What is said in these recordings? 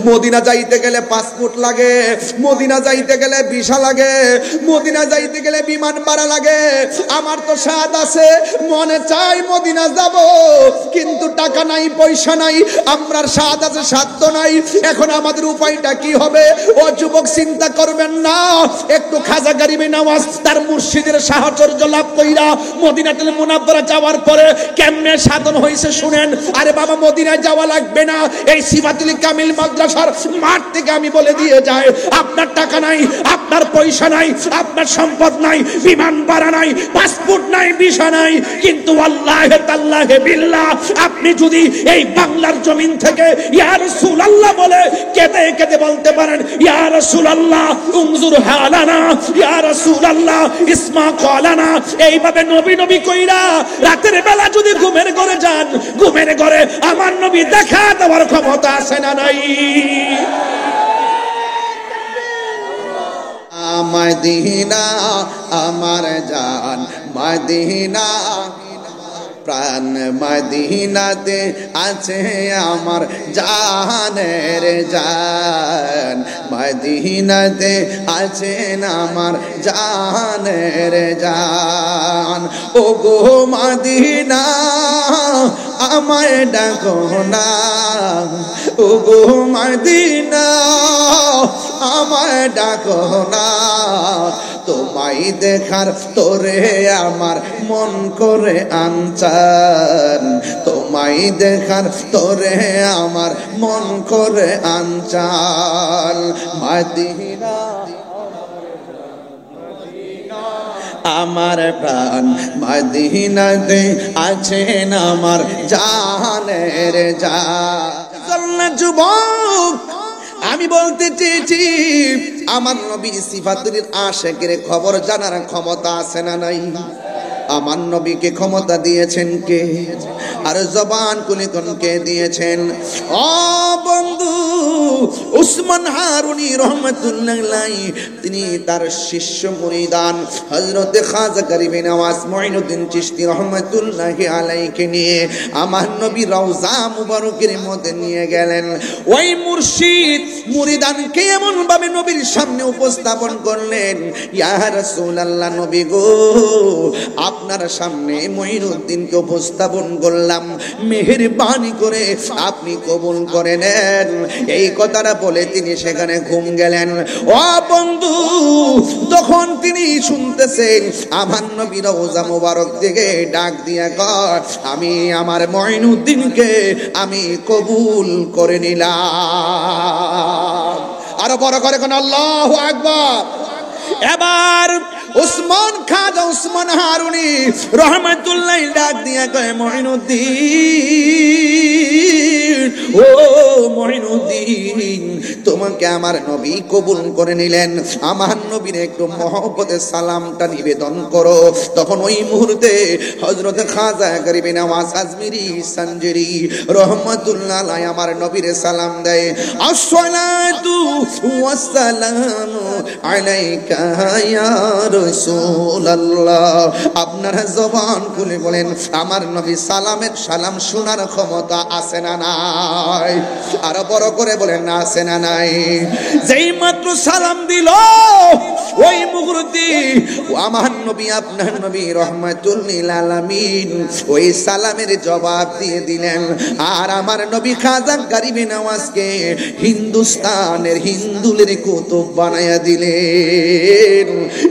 Medina যাইতে গেলে passport লাগে, মদিনা যাইতে গেলে ভিসা লাগে, মদিনা যাইতে গেলে বিমান ভাড়া লাগে। আমার তো সাদ আছে, মনে চাই মদিনা যাব, কিন্তু টাকা নাই, পয়সা নাই। আমরার সাদ আছে, সাধ্য নাই। এখন আমাদের উপায়টা কি হবে? ও যুবক, চিন্তা করবেন না, একটু খাজা গরিবে নওয়াজ তার মুর্শিদের সাহচর্য লাভ কইরা মদিনাতুল মুনাওয়ারা যাওয়ার পরে কেমনে সাধন হয়েছে শুনেন। আরে বাবা, মদিনায় যাওয়া লাগবে না, এই সিফাতুল কামিল মাদ্রাসার মাঠ থেকে আমি বলে দিয়ে যাই, আপনার টাকা নাই, আপনার পয়সা নাই, আপনার সম্পদ নাই, বিমান ভাড়া নাই, পাসপোর্ট নাই, ভিসা নাই, কিন্তু আল্লাহে তাআলাহে বিল্লাহ আপনি যদি এই বাংলার জমিন থেকে ইয়া রাসূলুল্লাহ বলে কেঁদে কেঁদে বলতে পারেন, ইয়া রাসূলুল্লাহ উনজুর হালানা, ইয়া রাসূলুল্লাহ ইসমা ক্বালানা, এইভাবে নবী নবী কইরা রাতের বেলা যদি ঘুমের ঘরে যান, ঘুমের ঘরে আমার নবী দেখা দেওয়ার ক্ষমতা আছে না নাই? মদিনা আমার জান, মদিনা প্রাণ, মদিনাতে আছে আমার জানের জান, মদিনাতে আছেন আমার জানের জান। ও গো মদিনা আমায় ডাকো না, ও গো মদিনা আমায় ডাকো না, তোমায় দেখার তোরে আমার মন করে আনচান, তোমায় দেখার তোরে আমার মন করে আনচান। মদিনা আমার প্রাণ, মদিনাতে আছেন আমার জানের জান। যুবক, আমি বলতে চেয়েছি আমার নবী সিফাতুল আশিকের খবর জানার ক্ষমতা আছে না নাই? আমার নবীকে ক্ষমতা দিয়েছেন কে? আর জবান কুলিকন কে দিয়েছেন? ও বন্ধু, উসমান হারুনি রহমাতুল্লাহ আলাইহি তিনি তার শিষ্য মুরিদান হযরত খাজা গরিবে নওয়াজ মুঈনুদ্দিন চিশতি রহমাতুল্লাহ আলাইহিকে নিয়ে আমার নবী রওজা মুবারকের মধ্যে নিয়ে গেলেন। ওই মুর্শিদ মুরিদানকে এমন ভাবে নবীর সামনে উপস্থাপন করলেন, ইয়া রাসূলুল্লাহ, নবী গো, আপনার সামনে মুঈনুদ্দিনকে উপস্থাপন করলাম, মেহেরবানি করে আপনি কবুল করে নেন। এই কথাটা বলে তিনি সেখানে ঘুম গেলেন। ও বন্ধু, তখন তিনি শুনতেছেন আমার নবী রওজা মুবারক থেকে ডাক দিয়া কর, আমি আমার মুঈনুদ্দিনকে আমি কবুল করে নিলাম। আরো বড় করে কোন আল্লাহু আকবার। এবার খাজা উসমান হারুনি রহমাতুল্লাহ ডাক দিয়া কয়, মুঈনুদ্দিন, ও মুঈনুদ্দিন, তোমাকে আমার নবী কবুল করে নিলেন, আমার নবীর একটু মহব্বতের সালামটা নিবেদন করো। তখন ওই মুহূর্তে হযরত খাজা গরিবে নওয়াজ আজমিরি সঞ্জরি রহমাতুল্লাহ আলাইহি আমার নবীর সালাম দেয়, আসসালাতু ওয়াসসালামু আলাইকা ইয়া রাসূলুল্লাহ। আপনারা জবান খুলে বলেন, আমার নবী সালামের সালাম শোনার ক্ষমতা আছে না নাই? আরো বড় করে বলেন, না আছে না নাই? যেই মাত্র সালাম দিল ওই মুহূর্তে আমার নবী, আপনার নবী রহমাতুল লিল আলামিন ওই সালামের জবাব দিয়ে দিলেন। আর আমার নবী খাজা গরিবে নওয়াজকে হিন্দুস্তানের হিন্দুলের কুতুব বানায়া দিলেন।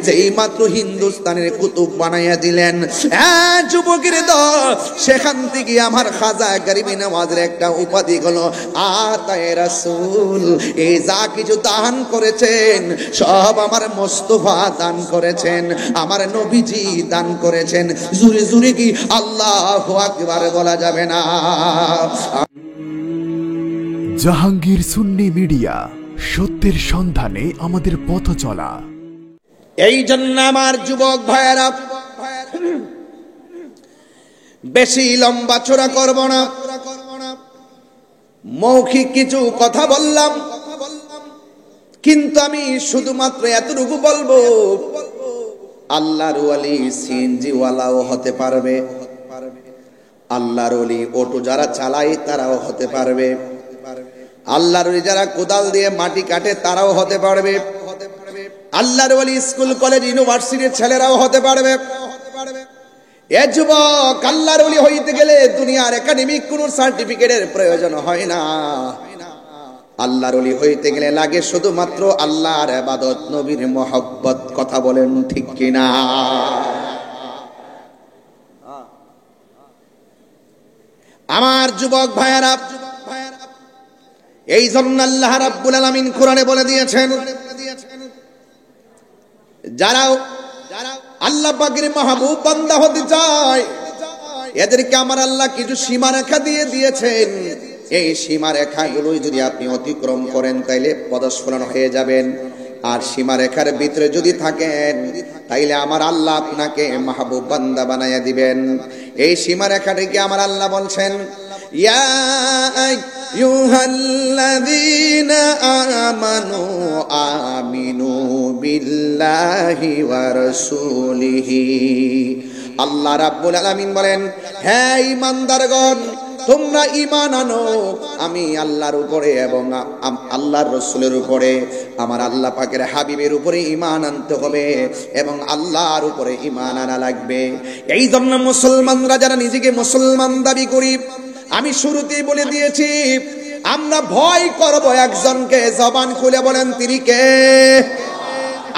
যেই মাত্র হিন্দুস্তানের কুতুব বানায়া দিলেন, যুবকের দল, সেখান থেকে আমার খাজা গরিবে নওয়াজের একটা উপাধি হলো আতায়ে রাসূল। এই যা কিছু দান করেছেন সব আমার মোস্তফা দান করেছেন, আমার নবীজি দান করেছেন। জুরে জুরে কি আল্লাহু আকবার বলা যাবে না? জাহাঙ্গীর সুন্নি মিডিয়া, সত্যের সন্ধানে আমাদের পথ চলা। এই জন্য আমার যুবক ভাইয়েরা, বেশি লম্বা চোরা করব না, মৌখিক কিছু কথা বললাম, কিন্তু আমি শুধুমাত্র এতটুকু বলবো, আল্লাহর ওয়ালি সিএনজি ওয়ালাও হতে পারবে, আল্লাহর ওয়ালি অটো যারা চালায় তারাও হতে পারবে, আল্লাহর ওলি যারা কোদাল দিয়ে মাটি কাটে তারাও হতে পারবে, আল্লাহর ওলি স্কুল কলেজ ইউনিভার্সিটির ছেলেরাও হতে পারবে। এ যুবক, আল্লাহর ওলি হইতে গেলে দুনিয়ার একাডেমিক কোন সার্টিফিকেটের প্রয়োজন হয় না। আল্লাহর ওলি হইতে গেলে লাগে শুধুমাত্র আল্লাহর ইবাদত, নবীর মহব্বত। কথা বলেন ঠিক কিনা? আমার যুবক ভাইয়েরা, এই জন্য আল্লাহ রাব্বুল আলামিন কোরআনে বলে দিয়েছেন, যারা আল্লাহ পাকের মাহবুব বান্দা হতে চায় এদেরকে আমার আল্লাহ কিছু সীমারেখা দিয়ে দিয়েছেন। এই সীমারেখাগুলোই যদি আপনি অতিক্রম করেন তাইলে পদস্খলন হয়ে যাবেন। আর সীমারেখার ভিতরে যদি থাকেন তাইলে আমার আল্লাহ আপনাকে মাহবুব বান্দা বানায়া দিবেন। এই সীমারেখাটিকে আমার আল্লাহ বলছেন, ইয়া আইয়ুহাল্লাযীনা আমানু আমিনু বিল্লাহি ওয়া রাসূলিহি। আল্লাহ রাব্বুল আলামিন বলেন, হে ঈমানদারগণ, তোমরা ঈমান আনো আমি আল্লাহর উপরে এবং আল্লাহর রাসূলের উপরে, আমার আল্লাহ পাকের হাবিবের উপরে ঈমান আনতে হবে এবং আল্লাহর উপরে ঈমান আনা লাগবে। এই জন্য মুসলমানরা যারা নিজেকে মুসলমান দাবি করি, আমি শুরুতেই বলে দিয়েছি, আমরা ভয় করব একজনকে। জবান খুলে বলেন তিনি কে?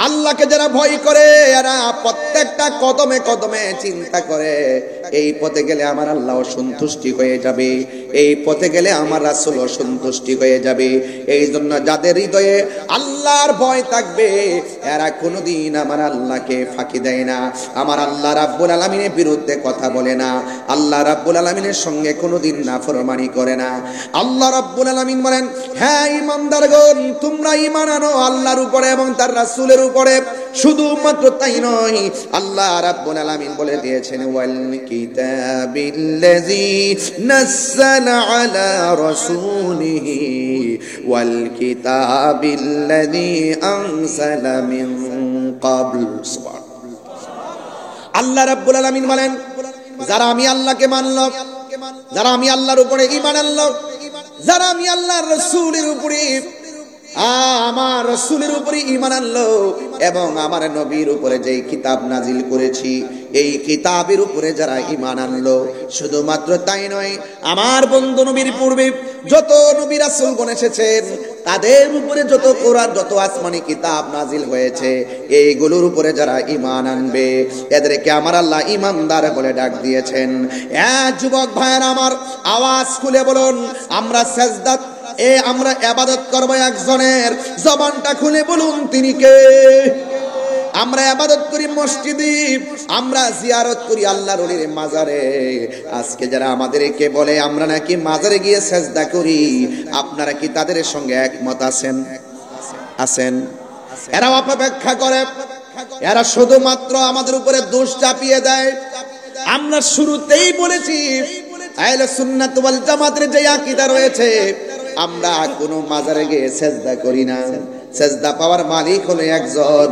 আল্লাহকে যারা ভয় করে এরা প্রত্যেকটা কদমে কদমে চিন্তা করে এই পথে গেলে আমার আল্লাহ সন্তুষ্টি হয়ে যাবে, এই পথে গেলে আমার রাসূল সন্তুষ্টি হয়ে যাবে। এই জন্য যাদের হৃদয়ে আল্লাহর ভয় থাকবে এরা কোনোদিন আমার আল্লাহকে ফাঁকি দেয় না, আমার আল্লাহ রাব্বুল আলামিনের বিরুদ্ধে কথা বলে না, আল্লাহ রাব্বুল আলামিনের সঙ্গে কোনোদিন নাফরমানি করে না। আল্লাহ রাব্বুল আলামিন বলেন, হ্যাঁ ঈমানদারগণ, তোমরা ঈমান আনো আল্লাহর উপরে এবং তার রাসূলের উপরে। শুধুমাত্র তাই নয়, আল্লাহ রাব্বুল আলামিন বলে দিয়েছেন, ওয়াল কিতাবিল্লাযী নাযালা আলা রাসূলিহি ওয়াল কিতাবিল্লাযী আনজালা মিন ক্বাবল। আল্লাহ রাব্বুল আলামিন বলেন, যারা আমি আল্লাহকে মানল, যারা আমি আল্লাহর উপরে ঈমান আনলো, যারা আমি আল্লাহর রাসূলের উপরে আমার রাসূলের উপরে ঈমান আনলো এবং আমার নবীর উপরে যেই কিতাব নাজিল করেছি এই কিতাবের উপরে যারা ঈমান আনলো, শুধুমাত্র তাই নয়, আমার বন্ধু নবীর পূর্বে যত নবী রাসূলগণ এসেছেন তাদের উপরে যত কোরআন, যত আসমানি কিতাব নাজিল হয়েছে এইগুলোর উপরে যারা ঈমান আনবে এদেরকে আমার আল্লাহ ঈমানদার বলে ডাক দিয়েছেন। যুবক ভাইয়েরা আমার, আওয়াজ খুলে বলুন, আমরা সাজদা আমরা ইবাদত করব একজনের। জবানটা খুলে বলুন তিনি কে? আমরা ইবাদত করি মসজিদে, আমরা জিয়ারত করি আল্লাহর ওলির মাজারে। আজকে যারা আমাদেরকে বলে আমরা নাকি মাজারে গিয়ে সাজদা করি, আপনারা কি তাদের সঙ্গে একমত আছেন? আছেন? এরা অপব্যাখ্যা করে, এরা শুধুমাত্র আমাদের উপরে দোষ চাপিয়ে দেয়। আমরা শুরুতেই বলেছি আহলে সুন্নাত ওয়াল জামাতের যে আকীদা রয়েছে, আমরা কোনো মাজারে গিয়ে সাজদা করি না। সাজদা পাওয়ার মালিক হলো একজন।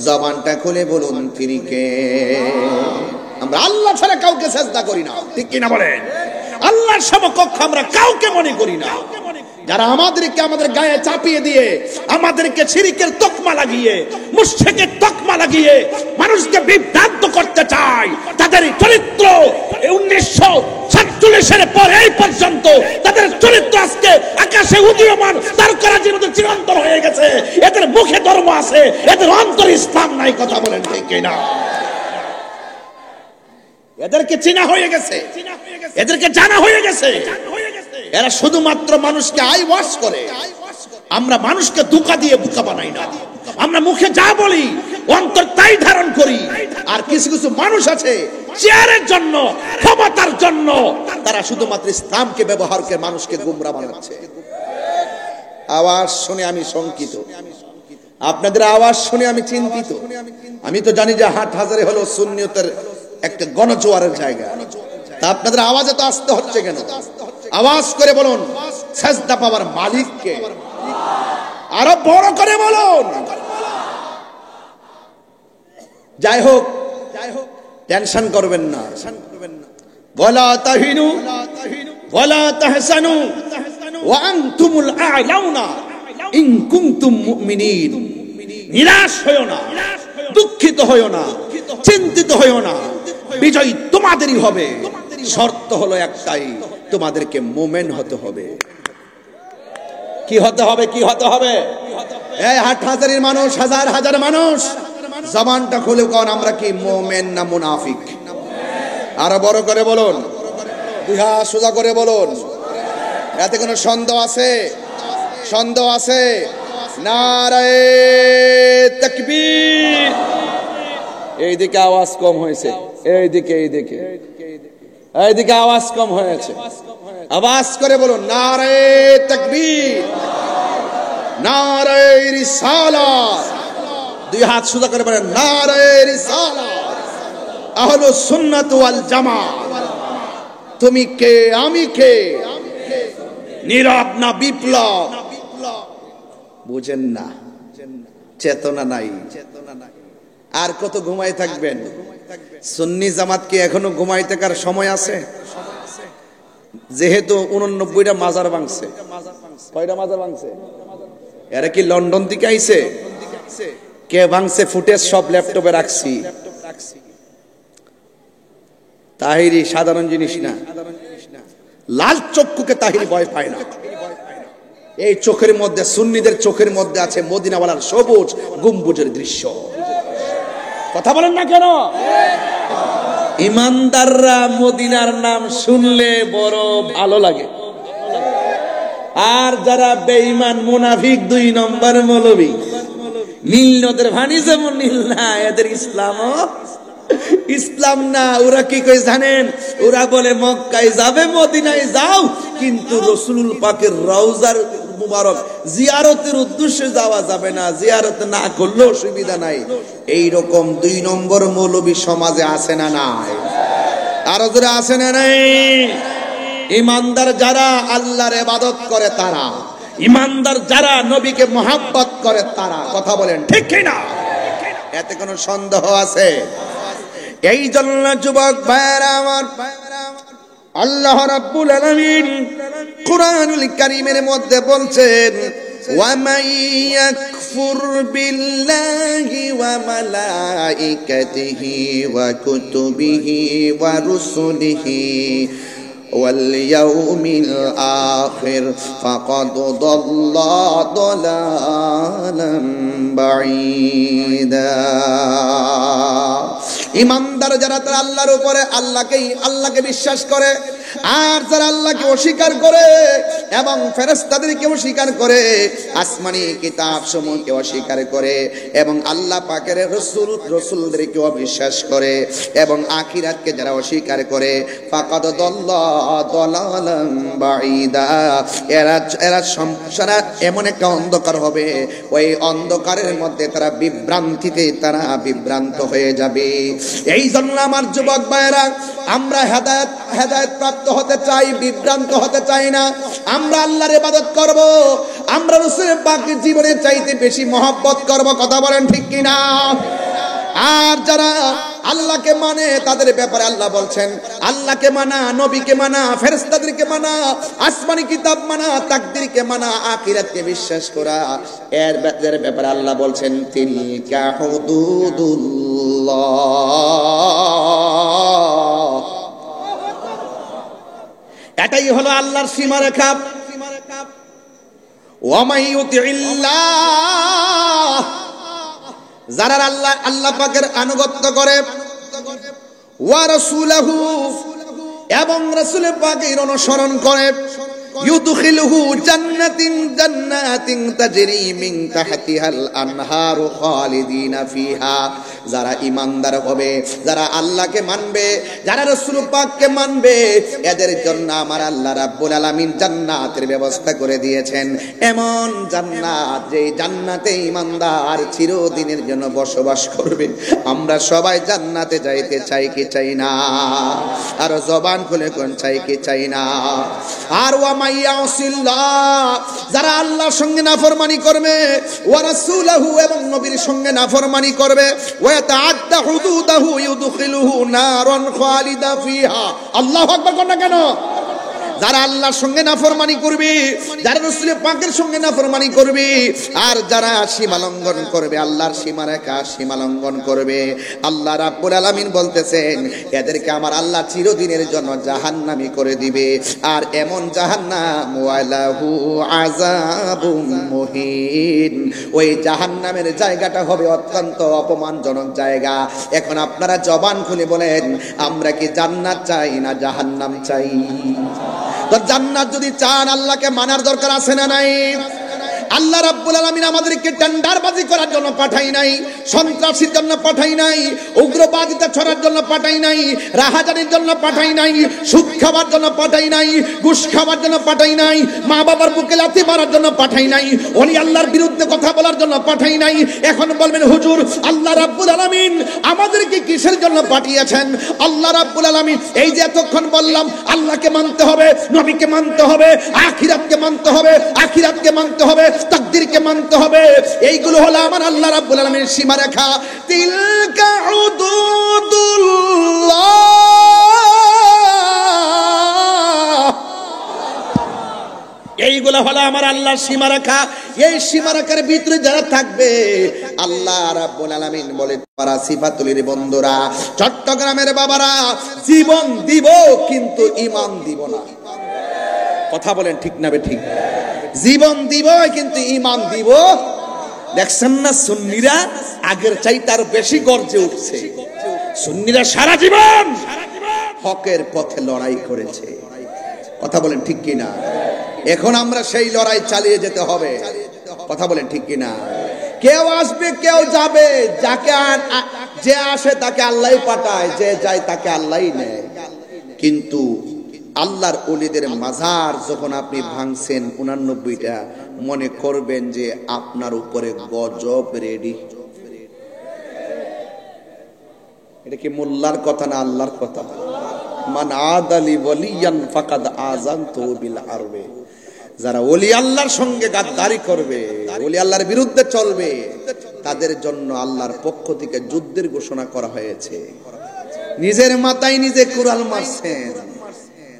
জবানটা খুলে বলুন তিনি কে? আমরা আল্লাহ ছাড়া কাউকে সাজদা করি না, ঠিক কিনা বলেন? আল্লাহর সমকক্ষ আমরা কাউকে মনে করি না। যারা আমাদেরকে আমাদের গায়ে চাপিয়ে দিয়ে আমাদেরকে শিরকের তকমা লাগিয়ে, মুশরিকের তকমা লাগিয়ে মানুষকে বিভ্রান্ত করতে চায়, তাদের চরিত্র 1947 পর এই পর্যন্ত তাদের চরিত্র আজকে আকাশে উদীয়মান তারকারাজির মতো চিরন্তন হয়ে গেছে। এদের মুখে ধর্ম আছে, এদের অন্তরে ইসলাম নাই। কথা বলেন ঠিক কিনা? এদেরকে চিনা হয়ে গেছে, এদেরকে জানা হয়ে গেছে। এরা শুধুমাত্র মানুষকে আই ওয়াশ করে। আমরা মানুষকে ধোঁকা দিয়ে বোকা বানাই না। আমরা মুখে যা বলি অন্তর তাই ধারণ করি। আর কিছু কিছু মানুষ আছে চেয়ারের জন্য, ক্ষমতার জন্য তারা শুধুমাত্র ইসলামকে ব্যবহার করে মানুষকে গুমরা বানাচ্ছে। আওয়াজ শুনে আমি শঙ্কিত, আপনাদের আওয়াজ শুনে আমি চিন্তিত। আমি তো জানি যে হাটহাজারী হলো সুন্নিয়তের একটা গণজোয়ারের জায়গা, তা আপনাদের আওয়াজে তো আসতে হচ্ছে কেন? আওয়াজ করে বলুন সাজদা পাওয়ার মালিক কে? আরো বড় করে বলুন। যাই হোক, টেনশন করবেন না। ওয়ালা তাহিনু ওয়ালা তাহসানু ওয়া আনতুমুল আ'লাউনা ইন কুনতুম মুমিনিন। নিরাশ হয়ো না, দুঃখিত হয়ো না, চিন্তিত হয়ো না, বিজয় তোমাদেরই হবে। শর্ত হলো একটাই, তোমাদেরকে মুমিন হতে হবে। কি হতে হবে? কি হতে হবে? এই হাজারের মানুষ, হাজার হাজার মানুষ, জবানটা খুলে কোন আমরা কি মুমিন না মুনাফিক? আরো বড় করে বলুন, দুই হাত সোজা করে বলুন। এতে কোনো সন্দেহ আছে? সন্দেহ আছে? নারায়ে তাকবীর। এইদিকে আওয়াজ কম হয়েছে, এইদিকে এইদিকে এইদিকে আওয়াজ কম হয়েছে। আওয়াজ করে বলুন, নারায়ে তাকবীর, নারায়ে রিসালাত। দুই হাত সোজা করে বলেন, নারায়ে রিসালাত। আহলুস সুন্নাত ওয়াল জামাত। তুমি কে, আমি কে? নীরব না বিপ্লব? বুঝেন না, চেতনা নাই। আর কত ঘুমাই থাকবেন? সুন্নি জামাত কি এখনো ঘুমাই থাকার সময় আছে? যেহেতু 89টা মাজার ভাঙছে। কয়টা মাজার ভাঙছে? এরা কি লন্ডন থেকে আইছে? কে ভাঙছে? ফুটেজ সব ল্যাপটপে রাখছি। তাহিরি সাধারণ জিনিস না। লাল চক্ষুকে তাহিরি ভয় পায় না। এই চোখের মধ্যে, সুন্নিদের চোখের মধ্যে আছে মদিনাওয়ালার সবুজ গম্বুজের দৃশ্য। কথা বলেন না কেন? ইমানদাররা মদিনার নাম শুনলে বড় ভালো লাগে। আর যারা বেঈমান মুনাফিক, 2 নম্বর মৌলবী, নীল নদের ভানি যেমন নীল না, এদের ইসলাম না। ওরা কি কই জানেন? ওরা বলে মক্কায় যাবে, মদিনায় যাও, কিন্তু রাসূলুল পাকের রওজার মুবারক জিয়ারতের উদ্দেশ্যে যাওয়া যাবে না, জিয়ারত না করলেও অসুবিধা নাই। এই রকম 2 নম্বর মৌলবী সমাজে আছে না নাই? আরো জোরে আছে না নাই? ইমানদার যারা আল্লাহর ইবাদত করে তারা, ইমানদার যারা নবীকে মহব্বত করে তারা। কথা বলেন ঠিক কি না? এতে কোনো সন্দেহ আছে? এই জন্য যুবক ভাইরা আমার, আল্লাহ রাব্বুল আলামিন কুরআনুল কারীমের মধ্যে বলছেন, ওয়া মান ইয়াকফুর বিল্লাহি ওয়া মালাইকাতিহি ওয়া কুতুবিহি ওয়া রুসুলিহি ওয়াল ইয়াউমিল আখির ফাকাদ দাল্লা দালালাম বাঈদা। ইমানদার যারা, তারা আল্লাহর উপরে, আল্লাহকে বিশ্বাস করে, আর যারা আল্লাহকে অস্বীকার করে এবং ফেরেশতাদেরকে অস্বীকার করে, আসমানি কিতাব সমূহকে অস্বীকার করে এবং আল্লাহ পাকের রাসূলদেরকে অবিশ্বাস করে এবং আখিরাতকে যারা অস্বীকার করে, ফাকাদ দাল্লা দালালাম বাঈদা। এরা সংসার এমন একটা অন্ধকার হবে, ওই অন্ধকারের মধ্যে তারা বিভ্রান্ত হয়ে যাবে। এই জন্য আমার যুবক ভাইরা, আমরা হেদায়েত প্রাপ্ত হতে চাই, বিভ্রান্ত হতে চাই না। আমরা আল্লাহর ইবাদত করব, আমরা রাসূলের পাকের জীবনের চাইতে বেশি মহব্বত করব। কথা বলেন ঠিক কি না? আর যারা আল্লাহকে মানে, তাদের ব্যাপারে আল্লাহ বলছেন, আল্লাহকে মানা, নবীকে মানা, ফেরেশতাদেরকে মানা, আসমানি কিতাব মানা, তাকদীরকে মানা, আখিরাতকে বিশ্বাস করা, এর ব্যাপারে আল্লাহ বলছেন, তিলকা হুদুদুল্লাহ। এটাই হলো আল্লাহর সীমারেখা। ওয়া মান ইউতিইল্লাহ, যারা আল্লাহ পাকের আনুগত্য করে, ওয়া রাসূলহু, এবং রাসূল পাকের অনুসরণ করে, ইউদখিলুহু জান্নাতিন তাজরি মিন তাহতিহাল আনহারু খালিদিনা ফিহা। যারা ইমানদার হবে, যারা আল্লাহকে মানবে, যারা রাসূল পাককে মানবে, এদের জন্য আমার আল্লাহ রাব্বুল আলামিন জান্নাতের ব্যবস্থা করে দিয়েছেন। এমন জান্নাত, যে জান্নাতে ইমানদার চিরদিনের জন্য বসবাস করবে। আমরা সবাই জান্নাতে যাইতে চাই কি চাই না? আর জবান খুলে কোন চাই কি চাই না? আর ওয়া মাইয়াসিল্লাহ, যারা আল্লাহর সঙ্গে নাফরমানি করবে, ওয়া রাসূলহু, এবং নবীর সঙ্গে নাফরমানি করবে, ওয়া তাআদ্দা হুদুদাহু ইউদখিলুহু নারান খালিদা ফিহা। আল্লাহু আকবার। কোন না কেন? যারা আল্লাহর সঙ্গে নাফরমানি করবে, যারা রাসূল পাকের সঙ্গে নাফরমানি করবে, আর যারা সীমা লঙ্ঘন করবে, আল্লাহর সীমারেখা সীমা লঙ্ঘন করবে, আল্লাহ রাব্বুল আলামিন বলতেছেন এদেরকে আমার আল্লাহ চিরদিনের জন্য জাহান্নামী করে দিবে। আর এমন জাহান্নাম ওয়ালাহু আযাবুম মুহিন, ওই জাহান্নামের জায়গাটা হবে অত্যন্ত অপমানজনক জায়গা। এখন আপনারা জবান খুলে বলেন, আমরা কি জান্নাত চাই না জাহান্নাম চাই? তো জান্নাত যদি চান আল্লাহকে মানার দরকার আছে না নাই? আল্লাহ রাব্বুল আলামিন আমাদেরকে টেন্ডারবাজি করার জন্য পাঠাই নাই, সন্ত্রাসীর জন্য পাঠাই নাই, উগ্রবাদিতা ছড়ার জন্য পাঠাই নাই, রাহাজানির জন্য পাঠাই নাই, সুদ খাওয়ার জন্য পাঠাই নাই, ঘুষ খাওয়ার জন্য পাঠাই নাই, মা বাবার বুকে লাথি মারার জন্য পাঠাই নাই, ওলি আল্লাহর বিরুদ্ধে কথা বলার জন্য পাঠাই নাই। এখন বলবেন হুজুর আল্লাহ রাব্বুল আলামিন আমাদেরকে কিসের জন্য পাঠিয়েছেন? আল্লাহ রাব্বুল আলামিন এই যে এতক্ষণ বললাম আল্লাহকে মানতে হবে, নবীকে মানতে হবে, আখিরাতকে মানতে হবে, আখিরাতকে মানতে হবে, তাকদীরকে মানতে হবে, এইগুলো হলো আমার আল্লাহ রাব্বুল আলামিনের সীমারেখা। তিলকা হুদুদুল্লাহ, এইগুলো হলো আমার আল্লাহর সীমারেখা। এই সীমারেখার ভিতরে যারা থাকবে আল্লাহ রাব্বুল আলামিন বলে তারা সিফাতুলের বন্ধুরা, চট্টগ্রামের বাবারা, জীবন দিব কিন্তু ঈমান দিব না। কথা বলেন ঠিক না বে ঠিক? জীবন দিব কিন্তু ঈমান দিব। দেখছেন না সুন্নিরা আগের চাইতে আরো বেশি গর্জে উঠছে। সুন্নিরা সারা জীবন হকের পথে লড়াই করেছে। কথা বলেন ঠিক কি না? এখন আমরা সেই লড়াই চালিয়ে যেতে হবে। কথা বলেন ঠিক কি না? কেউ আসবে কেউ যাবে, যাকে যে আসে তাকে আল্লাহই পাঠায়, যে যায় তাকে আল্লাহই নেয়। কিন্তু আল্লাহর ওলিদের মাজার যখন আপনি ভাঙছেন 89টা, মনে করবেন যে আপনার উপরে গজব রেডি। এটা কি মোল্লার কথা না আল্লাহর কথা? মান আদালি ওয়ালিয়ান ফাকাদ আযানতু বিল হারবে, যারা ওলি আল্লাহর সঙ্গে গাদ্দারি করবে, ওলি আল্লাহর বিরুদ্ধে চলবে, তাদের জন্য আল্লাহর পক্ষ থেকে যুদ্ধের ঘোষণা করা হয়েছে। নিজের মাথায় নিজে কুড়াল মারছেন।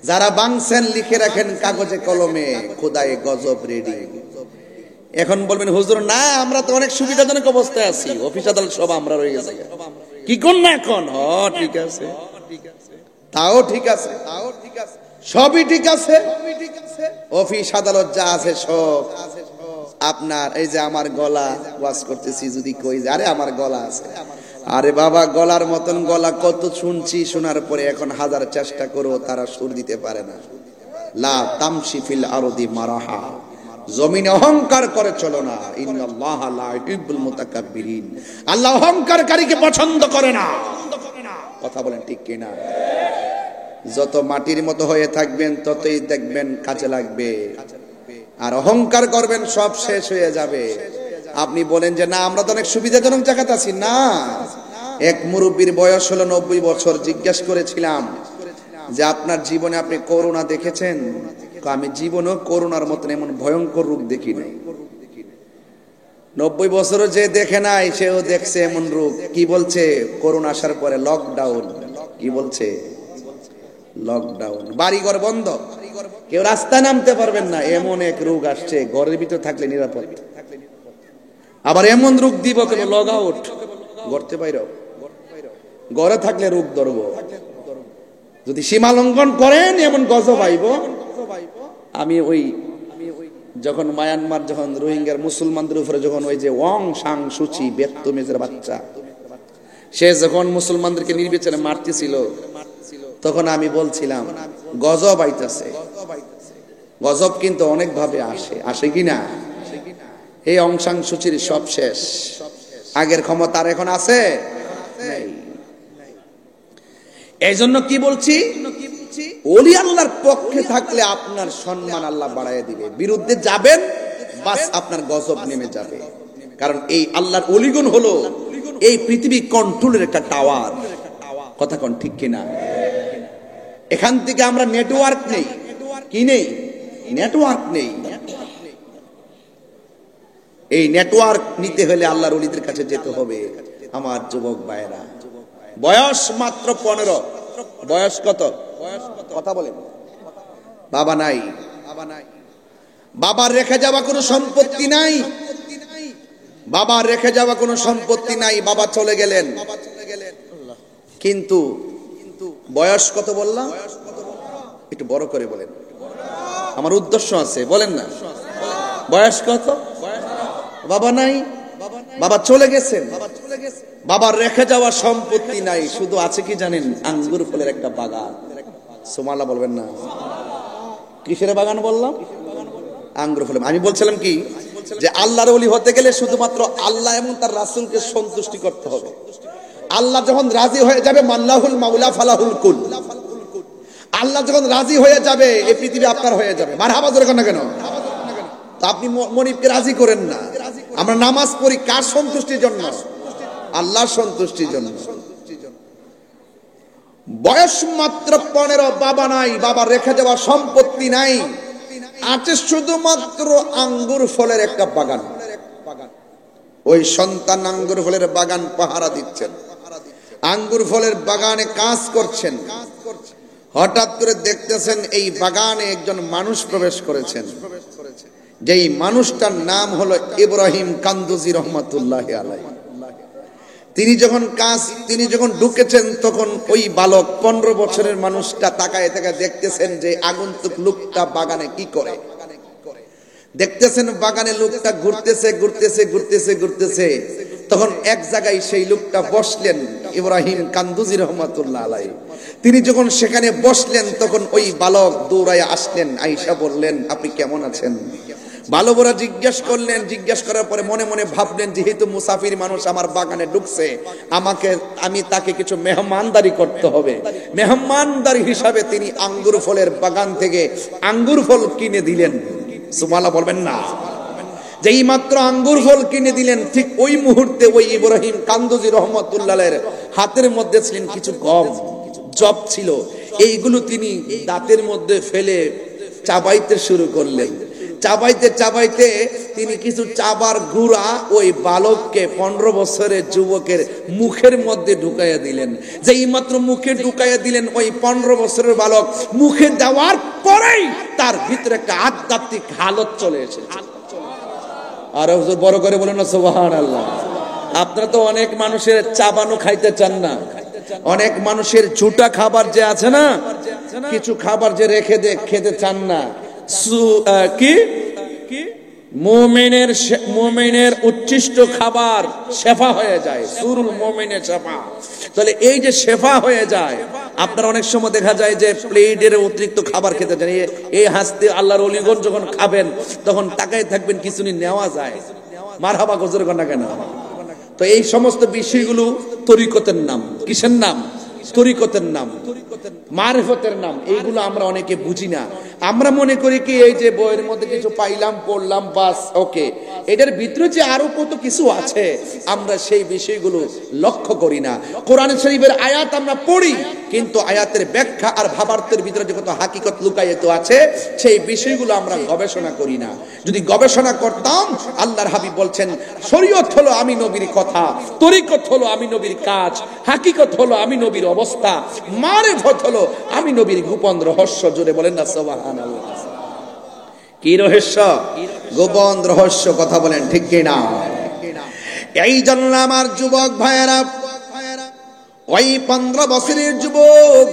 যারা বাংছেন লিখে রাখেন কাগজে কলমে, খোদায়ে গজব রেডি। এখন বলবেন হুজুর না আমরা তো অনেক সুবিধাজনক অবস্থায় আছি, অফিস আদালত সব আমরা রয়ে গেছে, কি কোন না এখন? ঠিক আছে, তাও ঠিক আছে, সবই ঠিক আছে, অফিস আদালত যা আছে সব আপনার। এই যে আমার গলা ওয়াজ করতেছি, যদি কই যে আরে আমার গলা আছে, আরে বাবা গলার মতন গলা কত শুনছি, শোনার পরে এখন হাজার চেষ্টা করো তারা সুর দিতে পারে না। লা তামশি ফিল আরদি মারাহা, জমিনে অহংকার করে চলো না। ইন্নাল্লাহা লা ইউহিব্বুল মুতাকাব্বিরিন, আল্লাহ অহংকারকারীকে পছন্দ করে না। কথা বলেন ঠিক কি না? যত মাটির মতো হয়ে থাকবেন ততই দেখবেন কাজে লাগবে, আর অহংকার করবেন সব শেষ হয়ে যাবে। আপনি বলেন যে না আমরা তো অনেক সুবিধাজনক জায়গাতে আছি। না, এক মুরব্বীর বয়স হলো 90 বছর। জিজ্ঞেস করেছিলাম যে আপনার জীবনে আপনি করোনা দেখেছেন? আমি জীবনেও করোনার মতন এমন ভয়ঙ্কর রূপ দেখি নাই। 90 বছরও যে দেখে নাই সেও দেখছে এমন রূপ। কি বলছে? করোনা আসার পরে লকডাউন। কি বলছে? লকডাউন, বাড়িঘর বন্ধ, কেউ রাস্তায় নামতে পারবেন না, এমন এক রোগ আসছে। ঘরের ভিতর থাকলে নিরাপদ, আবার এমন রোগ দিব কেন লগ আউট, ঘরতে বাইরে, ঘরে থাকলে রোগ ধরব। যদি সীমা লঙ্ঘন করেন এমন গজব আইব। আমি ওই যখন মায়ানমার যখন রোহিঙ্গার মুসলমানদের উপরে যখন ওই যে ওয়াং সাং সুচি বেত্তমেজের বাচ্চা, সে যখন মুসলমানদেরকে নির্বিচারে মারতেছিল, তখন আমি বলছিলাম গজব আইতেছে। গজব কিন্তু অনেক ভাবে আসে, আসে কিনা? এই অং সাং সুচির সব শেষ, আগের ক্ষমতা আর এখন আছে। এই জন্য কি বলছি, ওলি আল্লাহর পক্ষে থাকলে আপনার সম্মান আল্লাহ বাড়াইয়া দিবে, বিরুদ্ধে যাবেন বাস আপনার গজব নেমে যাবে। কারণ এই আল্লাহর ওলিগুন হলো এই পৃথিবী কন্ট্রোলের একটা টাওয়ার। কথা কোন ঠিক কিনা? এখান থেকে আমরা নেটওয়ার্ক নেই, কি নেই? নেটওয়ার্ক নেই। এই নেটওয়ার্ক নিতে হলে আল্লাহর ওলিদের কাছে যেতে হবে। আমার যুবক ভাইরা, বয়স মাত্র 15। বয়স কত? কথা বলেন। বাবা নাই, বাবার রেখে যাওয়া কোনো সম্পত্তি নাই, বাবার রেখে যাওয়া কোনো সম্পত্তি নাই, বাবা চলে গেলেন। কিন্তু বয়স কত বললাম? একটু বড় করে বলেন, আমার উদ্দেশ্য আছে, বলেন না। বয়স কত? বাবা নাই, বাবা চলে গেছেন, বাবার রেখে যাওয়া সম্পত্তি নাই, শুধু আছে কি জানেন? আঙ্গুর ফলের একটা বাগান। সুবহানাল্লাহ বলবেন না? কিসের বাগান বললাম? আঙ্গুর ফলের। আমি বলছিলাম কি যে আল্লাহর ওলি হতে গেলে শুধুমাত্র আল্লাহ এবং তার রাসূলকে সন্তুষ্টি করতে হবে। আল্লাহ যখন রাজি হয়ে যাবে, মাল্লাহুল মাওলা ফালাহুল কুল, আল্লাহ যখন রাজি হয়ে যাবে এই পৃথিবী আপনার হয়ে যাবে। মারহাবা জোরে না কেন? তো আপনি মনিবকে রাজি করেন না। আমরা নামাজ পড়ি কার সন্তুষ্টির জন্য? আল্লাহর সন্তুষ্টির জন্য। বয়স মাত্র 15, বাবা নাই, বাবা রেখে যাওয়া সম্পত্তি নাই, আছে শুধুমাত্র আঙ্গুর ফলের একটা বাগান। ওই সন্তান আঙ্গুর ফলের বাগান পাহারা দিচ্ছেন, আঙ্গুর ফলের বাগানে কাজ করছেন। হঠাৎ করে দেখতেছেন এই বাগানে একজন মানুষ প্রবেশ করেছেন, যেই মানুষটার নাম হলো ইব্রাহিম কান্দুজি রহমাতুল্লাহি আলাইহি। তিনি যখন ঢুকেছেন তখন ওই বালক 15 বছরের মানুষটা তাকায় তাকায় দেখতেছেন যে আগন্তুক লোকটা বাগানে কি করে। দেখতেছেন বাগানে লোকটা ঘুরতেছে। তখন এক জায়গায় সেই লোকটা বসলেন, ইব্রাহিম কান্দুজি রহমাতুল্লাহ আলাইহি। তিনি যখন সেখানে বসলেন তখন ওই বালক দৌড়ায় আসলেন, আয়েশা বললেন আপনি কেমন আছেন? ভালো বড় জিজ্ঞেস করার পরে মনে মনে ভাবলেন যেহেতু মুসাফির মানুষ আমার বাগানে ঢুকছে, আমি তাকে কিছু মেহমানদারি করতে হবে। মেহমানদারি হিসাবে তিনি আঙ্গুর ফলের বাগান থেকে আঙ্গুর ফল কিনে দিলেন। সুবহানাল্লাহ বলবেন না? যেই মাত্র আঙ্গুর ফল কিনে দিলেন, ঠিক ওই মুহূর্তে ওই ইব্রাহিম কান্দুজি রহমাতুল্লাহের হাতের মধ্যে ছিলেন কিছু গম, জব ছিল। এইগুলো তিনি দাঁতের মধ্যে ফেলে চাবাইতে শুরু করলেন। চাবাইতে তিনি কিছু চাবার গুঁড়া ওই বালককে, 15 বছরের যুবকের মুখের মধ্যে ঢুকাইয়া দিলেন। যেই মাত্র মুখে ঢুকাইয়া দিলেন, ওই 15 বছরের বালক মুখে দেওয়ার পরেই তার ভিতরে একটা আধ্যাত্মিক হালত চলে এসেছে। আর বড় করে বলেন না সুবহানাল্লাহ। আপনারা তো অনেক মানুষের চাবানো খাইতে চান না, অনেক মানুষের ঝুটা খাবার যে আছে না, কিছু খাবার যে রেখে খেতে চান না। কি মুমিনের উচ্ছিষ্ট খাবার শেফা হয়ে যায়, সুরুল মুমিনের শেফা। তাহলে এই যে শেফা হয়ে যায়, আপনারা অনেক সময় দেখা যায় যে প্লেটের অতিরিক্ত খাবার খেতে চান, এই হাসতে আল্লাহর ওলিগণ যখন খাবেন তখন তাকায় থাকবেন কিছু নেওয়া যায়। মারহাবা গজর কন্যা কেন? তো এই সমস্ত বিষয়গুলো তরিকতের নাম। কিসের নাম? তরিকতের নাম, মারিফতের নাম। এইগুলো আমরা অনেকে বুঝি না। আমরা মনে করি কি এই যে বইয়ের মধ্যে কিছু পাইলাম, পড়লাম, বাস ওকে। এটার ভিতরে যে আরো কত কিছু আছে আমরা সেই বিষয়গুলো লক্ষ্য করি না। কোরআন শরীফের আয়াত আমরা পড়ি, কিন্তু আয়াতের ব্যাখ্যা আর ভাবার্থের ভিতরে যে কত হাকিকত লুকায়িত আছে সেই বিষয়গুলো আমরা গবেষণা করি না। যদি গবেষণা করতাম, আল্লাহর হাবিব বলছেন শরীয়ত হলো আমি নবীর কথা, তরিকত হলো আমি নবীর কাজ, হাকিকত হলো আমি নবীর অবস্থা, মারিফত হলো আমি নবীর গোপন রহস্য। জোরে বলেন না সুবহানাল্লাহ। কি রহস্য? গোপন রহস্য। কথা বলেন ঠিক কি না? এই জন্য আমার যুবক ভাইয়েরা, ওই 15 বছরের যুবক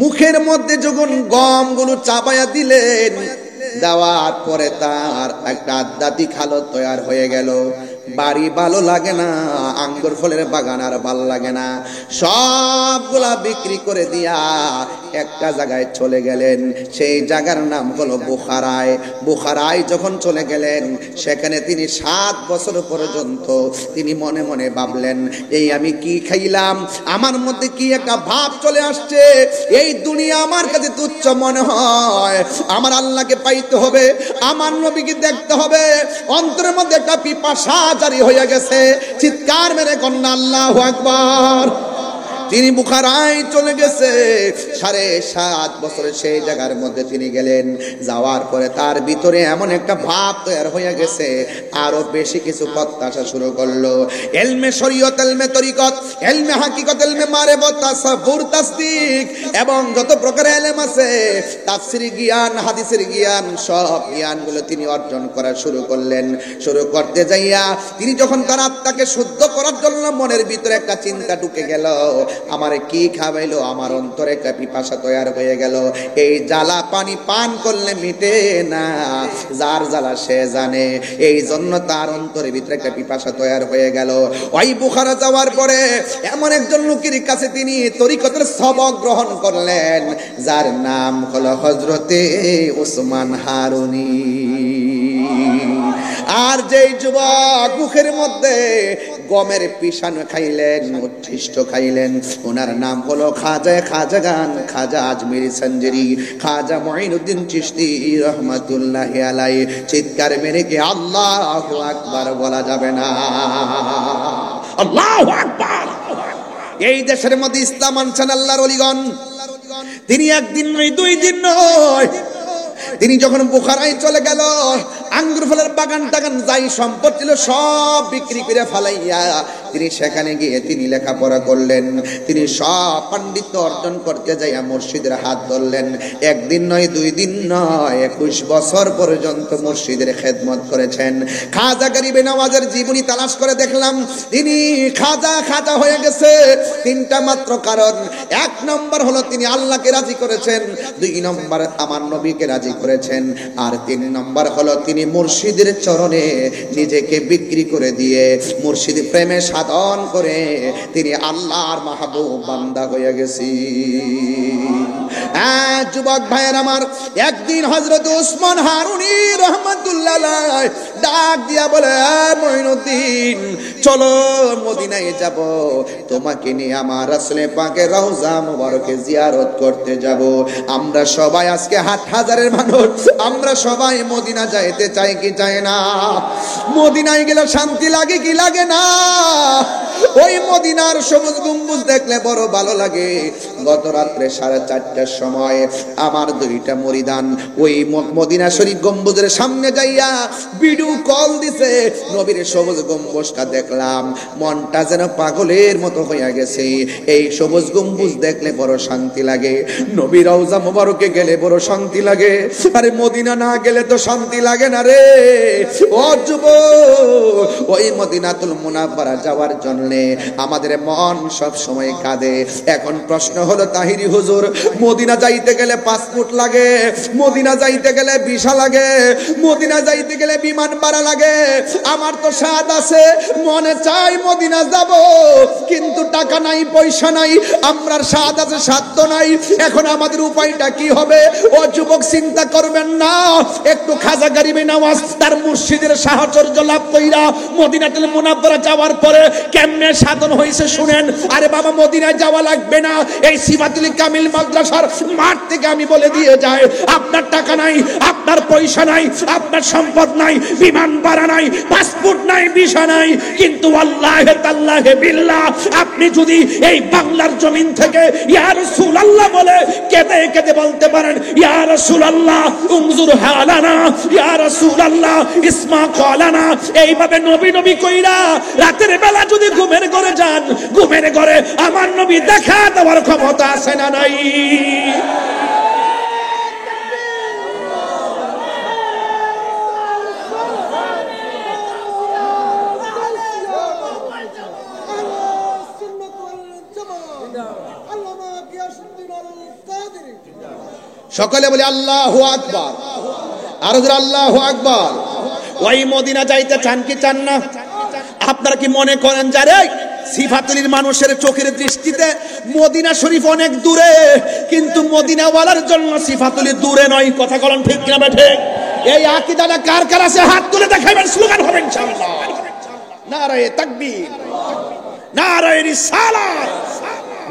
মুখের মধ্যে যখন গমগুলো চাপায়া দিলেন, দেওয়ার পরে তার একটা আধ্যাত্মিক হালত তৈরি হয়ে গেল। বাড়ি ভালো লাগে না, আঙ্গুর ফলের বাগান আর ভালো লাগে না, সবগুলা বিক্রি করে দিয়া একটা জায়গায় চলে গেলেন। সেই জায়গার নাম হলো বুখারায়। বুখারায় যখন চলে গেলেন, সেখানে তিনি 7 বছর পর্যন্ত তিনি মনে মনে ভাবলেন এই আমি কি খাইলাম, আমার মধ্যে কি একটা ভাব চলে আসছে, এই দুনিয়া আমার কাছে তুচ্ছ মনে হয়, আমার আল্লাহকে পাইতে হবে, আমার নবীকে দেখতে হবে। অন্তরের মধ্যে একটা পিপাসা জারি হয়ে গেছে। চিৎকার মেরে কন্যা আল্লাহু আকবার। তিনি বুখারায় চলে গেছে। 7.5 বছরের সেই জায়গার মধ্যে তিনি গেলেন। যাওয়ার পরে তার ভিতরে এমন একটা ভাব তৈরি হয়ে গেছে, আরো বেশি কিছু প্রত্যাশা শুরু করলো। ইলমে শরীয়ত, ইলমে তরিকত, ইলমে হাকিকত, ইলমে মারিফত, তাসাব্বুর, তাসদিক এবং যত প্রকার ইলম আছে, তাফসীরি জ্ঞান, হাদিসের জ্ঞান, সব জ্ঞানগুলো তিনি অর্জন করা শুরু করলেন। শুরু করতে যাইয়া তিনি যখন তার আত্মাকে শুদ্ধ করার জন্য মনের ভিতরে একটা চিন্তা ঢুকে গেল, আমারে কি খাওয়াইলো, আমার অন্তরে একটা পিপাসা তৈরি হয়ে গেল। এই জ্বালা পানি পান করলে মিটে না, যার জ্বালা সে জানে। এই জন্য তার অন্তরের ভিতরে একটা পিপাসা তৈরি হয়ে গেল। ওই বুখারা যাওয়ার পরে এমন একজন লোকের কাছে তিনি তরিকতের সবক গ্রহণ করলেন, যার নাম হলো হযরতে উসমান হারুনি। আর যেই যুবক মুখের মধ্যে গমের পিষানো খাইলেন, উচ্ছিষ্ট খাইলেন, ওনার নাম হলো খাজাগান, খাজা আজমিরি সঞ্জরি, খাজা মুঈনুদ্দিন চিশতি রহমাতুল্লাহি আলাইহি। চিৎকার মেরে কি আল্লাহু আকবার বলা যাবে না? আল্লাহু আকবার। এই দেশের মধ্যে ইসলাম আনছেন আল্লাহর ওলিগণ। তিনি একদিন নয়, 2 দিন নয়, তিনি যখন বুখারায় চলে গেল, আঙ্গুর ফলের বাগান টাগান যাই সম্পদ ছিল সব বিক্রি করে ফেলাইয়া তিনি সেখানে গিয়ে তিনি লেখাপড়া করলেন। তিনি সব পাণ্ডিত্য অর্জন করতে যাইয়া মুর্শিদের হাত ধরলেন। একদিন নয়, 2 দিন নয়, 21 বছর পর্যন্ত মুর্শিদের খেদমত করেছেন। খাজা গরিবে নওয়াজের জীবনী তালাশ করে দেখলাম তিনি খাজা হয়ে গেছে 3টা মাত্র কারণ। 1 নম্বর হলো তিনি আল্লাহকে রাজি করেছেন, 2 নম্বর আমার নবীকে রাজি করেছেন, আর 3 নম্বর হলো তিনি মুর্শিদের চরণে নিজেকে বিক্রি করে দিয়ে মুর্শিদ প্রেমে সাধন করে তিনি আল্লাহর মাহবুব বান্দা হয়ে গেছি। যুবক ভাইয়ের আমার, একদিন হযরত উসমান হারুনি রহমাতুল্লাহ আলাইহি ডাক দিয়া বলে, মুঈনুদ্দিন চলো মদিনায় যাব, তোমাকে নিয়ে আমার রাসূল পাকের রওজা মুবারকে জিয়ারত করতে যাব। আমরা সবাই আজকে 8,000-এর মানুষ, আমরা সবাই মদিনা যাইতে চাই কি চাই না? মদিনায় গেলে শান্তি লাগে কি লাগে না? ওই মদিনার সবুজ গম্বুজ দেখলে বড় ভালো লাগে। গত রাত্রে 4:30টার সময় আমার 2টা মুরিদান ওই মদিনা শরীফ গম্বুজের সামনে যাইয়া ভিডিও কল দিছে। নবীর সবুজ গম্বুজটা দেখলাম, মনটা যেন পাগলের মতো হয়ে গেছে। এই সবুজ গম্বুজ দেখলে বড় শান্তি লাগে, নবীর রওজা মুবারকে গেলে বড় শান্তি লাগে। আরে মদিনা না গেলে তো শান্তি লাগে না রে। ও যুবক, ওই মদিনাতুল মুনাওয়ারা যাওয়ার জন্য আমাদের মন সব সময় কাঁদে। এখন প্রশ্ন হলো, তাহিরি হুজুর, মদিনা যাইতে গেলে পাসপোর্ট লাগে, মদিনা যাইতে গেলে ভিসা লাগে, মদিনা যাইতে গেলে বিমান ভাড়া লাগে। আমার তো স্বাদ আছে, মনে চাই মদিনা যাব, কিন্তু টাকা নাই, পয়সা নাই, আমরার স্বাদ আছে, সাধ্য নাই। এখন আমাদের উপায়টা কি হবে? ও যুবক, চিন্তা করবেন না, একটু খাজা গরিবে নওয়াজ তার মুর্শিদের সাহচর্য লাভ কইরা মদিনাতুল মুনাওয়ারা যাওয়ার পরে কেমনে সাধন হয়েছে শুনেন। আরে বাবা, মদিনায় যাওয়া লাগবে না, এই সিফাতুল কামিল মাদ্রাসার মাঠ থেকে আমি বলে দিয়ে যাই, আপনার টাকা নাই, আপনার পয়সা নাই, আপনার সম্পদ নাই, বিমান ভাড়া নাই, পাসপোর্ট নাই, ভিসা নাই, কিন্তু আল্লাহে তাআলাহে বিল্লাহ আপনি যদি এই বাংলার জমিন থেকে ইয়া রাসূলুল্লাহ বলে কেঁদে কেঁদে বলতে পারেন, ইয়া রাসূলুল্লাহ উনজুর হালানা, ইয়া রাসূলুল্লাহ ইসমা ক্বালানা, এইভাবে নবী নবী কইরা রাতের বেলা যদি ঘুমের ঘরে যান, ঘুমের ঘরে আমার নবী দেখা দেওয়ার ক্ষমতা আছে না নাই? সকলে বলে আল্লাহু আকবার, আর আল্লাহু আকবার। ওই মদিনা যাইতে চান কি চান না? আপনারা কি মনে করেন যারে সিফাতুলির মানুষের চোখের দৃষ্টিতে মদিনা শরীফ অনেক দূরে, কিন্তু মদিনাওয়ালার জন্য সিফাতুলি দূরে নয়? কথা বলেন ঠিক কিনা বেঠিক? এই আকীদাটা কার কার আছে হাত তুলে দেখাবেন, স্লোগান হবে ইনশাআল্লাহ। নারায়ে তাকবীর, নারায়ে রিসালাত।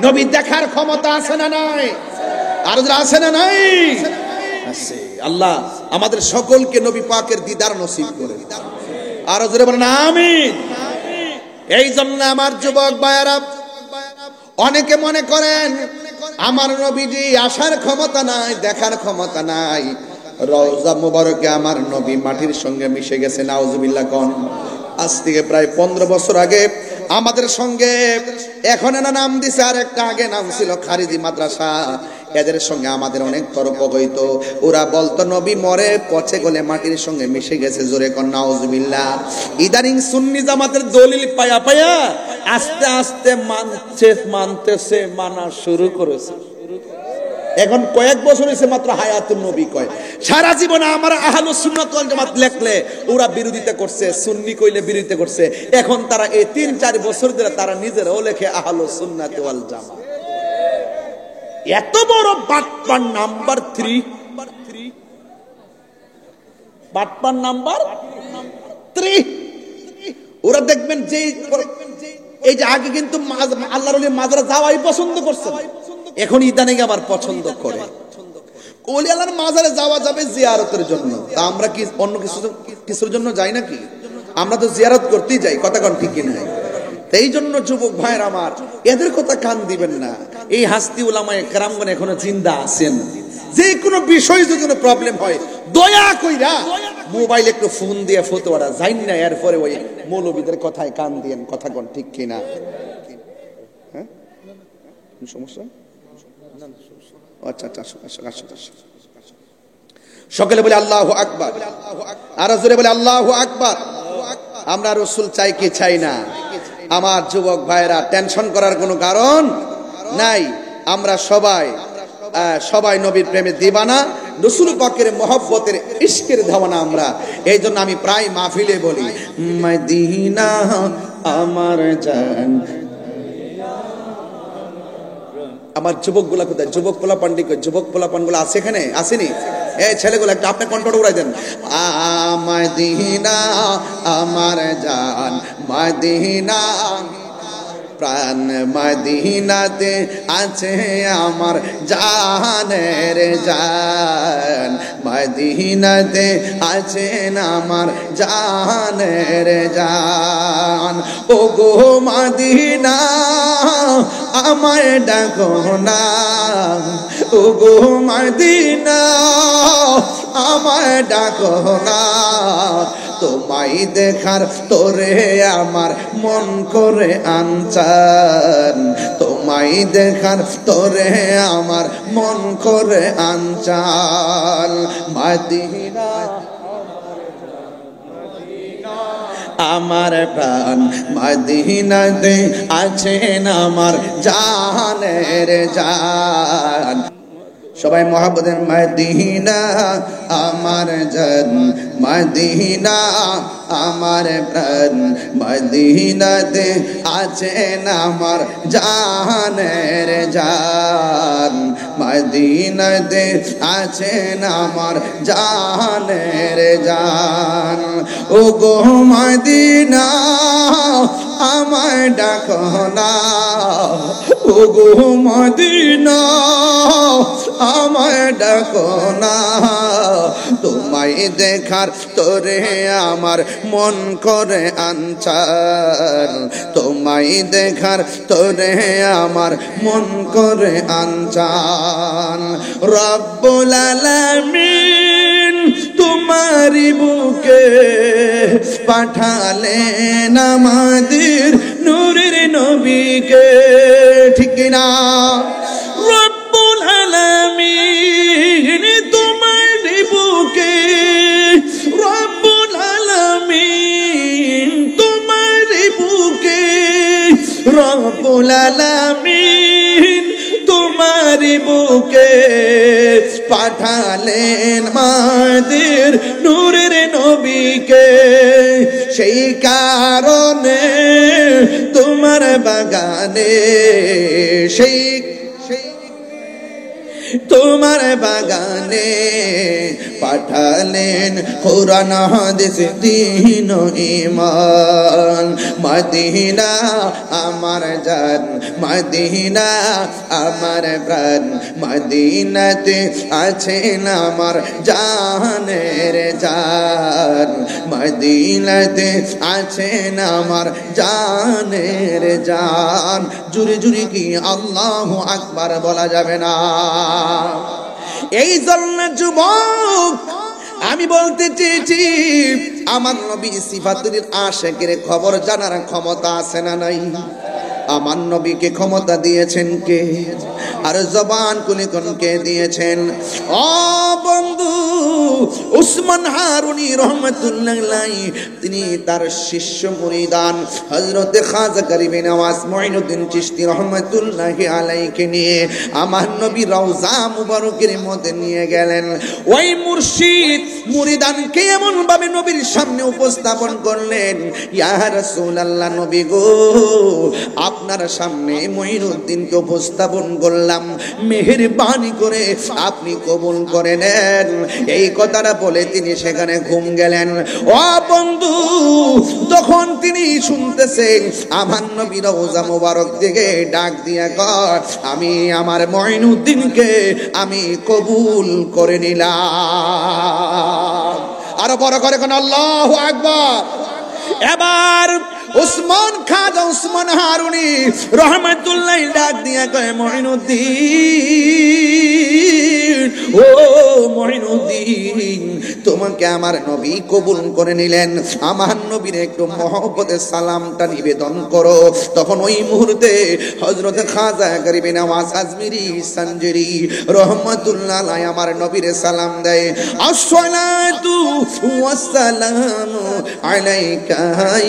নবী দেখার ক্ষমতা আছে না নাই? আর আছে না নাই? আছে। আল্লাহ আমাদের সকলকে নবী পাকের দিদার নসিব করে। আর জোরে বলেন আমিন। এই জন্য আমার যুবক ভাইয়েরা, অনেকে মনে করেন আমার নবীজি আসার ক্ষমতা নাই, দেখার ক্ষমতা নাই। রওজা মুবারকে আমার নবী মাটির সঙ্গে মিশে গেছে, নাউজুবিল্লাহ কোন। আজ থেকে প্রায় 15 বছর আগে আমাদের সঙ্গে, এখন এনা নাম দিছে, আর একটা আগে নাম ছিল খারিজি মাদ্রাসা, এদের সঙ্গে আমাদের অনেক তর্ক হইতো। ওরা বলতো নবী মরে পচে গলে মাটির সঙ্গে মিশে গেছে, জোরে কোন নাউজুবিল্লাহ। ইদানিং সুন্নি জামাতের দলিল পায়া পায়া আস্তে আস্তে মানতেছে, মানা শুরু করেছে। এখন কয়েক বছর হয়েছে মাত্র হায়াতুন নবী কয়। সারা জীবনে আমার আহলুস সুন্নাত ওয়াল জামাত লেখলে ওরা বিরোধিতা করছে, সুন্নি কইলে বিরোধিতা করছে। এখন তারা এই 3-4 বছর ধরে তারা নিজেরাও লেখে আহলুস সুন্নাত ওয়াল জামাত। এত বড় বাটপার নাম্বার 3, বাটপার নাম্বার 3। ওরা দেখবেন যে এই যে আগে কিন্তু আল্লাহর ওলির মাজারে যাওয়াই পছন্দ করছে, এখন ইদানিং আবার পছন্দ করে। ওলি আল্লাহর মাজারে যাওয়া যাবে জিয়ারতের জন্য, তা আমরা কি অন্য কিছুর জন্য যাই নাকি? আমরা তো জিয়ারত করতেই যাই, কথা কোন ঠিক কিনা? এই জন্য যুবক ভাইয়ের আমার, এদের কথা কান দিবেন না। এই হাস্তি উলামায়ে কেরামগণ এখনো জিন্দা আছেন। যে কোনো বিষয় যদি কোনো প্রবলেম হয়, দয়া কইরা মোবাইলে একটু ফোন দিয়ে ফতোয়াটা যাইন না, এরপরে ওই মৌলবীদের কথায় কান দিয়েন, কথা কোন ঠিক কিনা? হ্যাঁ, সমস্যা? আচ্ছা আচ্ছা, সকলে বলে আল্লাহু আকবার, আর জোরে বলে আল্লাহু আকবার। আমরা রাসূল চাই কি চাই না? আমার যুবক ভাইরা, টেনশন করার কোনো কারণ নাই। আমরা সবাই নবীর প্রেমে দিবানা, রাসূল পাকের মহব্বতের ইশকের ধাওয়ানা আমরা। এই জন্য আমি প্রায় মাহফিলে বলি, মদিনা আমার জান। আমার যুবকগুলা কোথায়? যুবক পোলাপান্ডি কই? যুবক পোলাপানগুলো আছে এখানে? আসেনি? এই ছেলেগুলো একটা আপনি কণ্ঠটা উড়াই দেন। মদিনা আমার জান, মদিনা প্রাণ, মদিনাতে আছে আমার জানের জান, মদিনাতে আছেন আমার জানের জান। ও গো মদিনা আমায় ডাকো না, ও গো মদিনা আমায় ডাকো না। তোমায় দেখার তোরে আমার মন করে আনচান, তোমায় দেখার তোরে আমার মন করে আনচান। মদিনা আমার প্রাণ, মদিনাতে আছেন আমার জানের জান। সবাই মহব্বতে মদিনা আমার জান, মদিনা আমার প্রাণ, মদিনাতে আছেন আমার জানের জান, মদিনাতে আছেন আমার জানের জান। ও গো মদিনা আমায় ডাকো না, ও গো মদিনা আমায় ডাকো না। তোমায় দেখার তোরে আমার মন করে আনচান, তোমায় দেখার তোরে আমার মন করে আনচান। রব্বুল আলামিন তোমারি বুকে পাঠালেন আমাদের নূরের নবীকে, ঠিক না? রব্বুল আলামিন তোমারি বুকে, রব্বুল আলামিন তোমারি বুকে, রব্বুল আলামিন তোমারি বুকে পাঠালেন আমাদের নূরের নবীকে। সেই কারণে তোমার বাগানে, সেই তোমার বাগানে পাঠালেন কোরআন হাদিস দ্বীন ও ঈমান। মদিনা আমার জান, মদিনা আমার প্রাণ, মদিনাতে আছেন আমার জানের জান, মদিনাতে আছেন আমার জানের জান। জুরে জুরে কি আল্লাহু আকবার বলা যাবে না? এই জন্য যুবক আমি বলতে চেয়েছি, আমার নবী সিফাতুল আশিকের খবর জানার ক্ষমতা আছে না নাই? আমার নবীকে ক্ষমতা দিয়েছেন কে? আর জবান খুলে কে দিয়েছেন? ও বন্ধু, উসমান হারুনি রহমাতুল্লাহ আলাইহি তিনি তার শিষ্য মুরিদান হযরত খাজা গরিবে নওয়াজ মুঈনুদ্দিন চিশতি রহমাতুল্লাহি আলাইহিকে নিয়ে আমার নবী রওজা মুবারকের মধ্যে নিয়ে গেলেন। ওই মুর্শিদ মুরিদানকে এমন ভাবে নবীর সামনে উপস্থাপন করলেন, ইয়া রাসূলুল্লাহ, নবী গো, আপনার সামনে মুঈনুদ্দিনকে উপস্থাপন করলাম, মেহেরবানি করে আপনি কবুল করে নেন। এই কথাটা বলে তিনি সেখানে ঘুম গেলেন। ও বন্ধু, তখন তিনি শুনতেছেন আমার নবী রওজা মুবারক থেকে ডাক দিয়া কর, আমি আমার মুঈনুদ্দিনকে আমি কবুল করে নিলাম। আরো বড় করে কোন আল্লাহু আকবার। এবার উসমান খাজা উসমান হারুনি রহমাতুল্লাহ ডাক দিয়া কয়, মুঈনুদ্দিন, ও মুঈনুদ্দিন, তোমাকে আমার নবী কবুল করে নিলেন, আমার নবীর একটু মহব্বতের সালামটা নিবেদন করো। তখন ওই মুহূর্তে হযরত খাজা গরিবে নওয়াজ আজমিরি সঞ্জরি রহমাতুল্লাহ আলাইহি আমার নবীর সালাম দেয়, আসসালাতু ওয়াসসালামু আলাইকা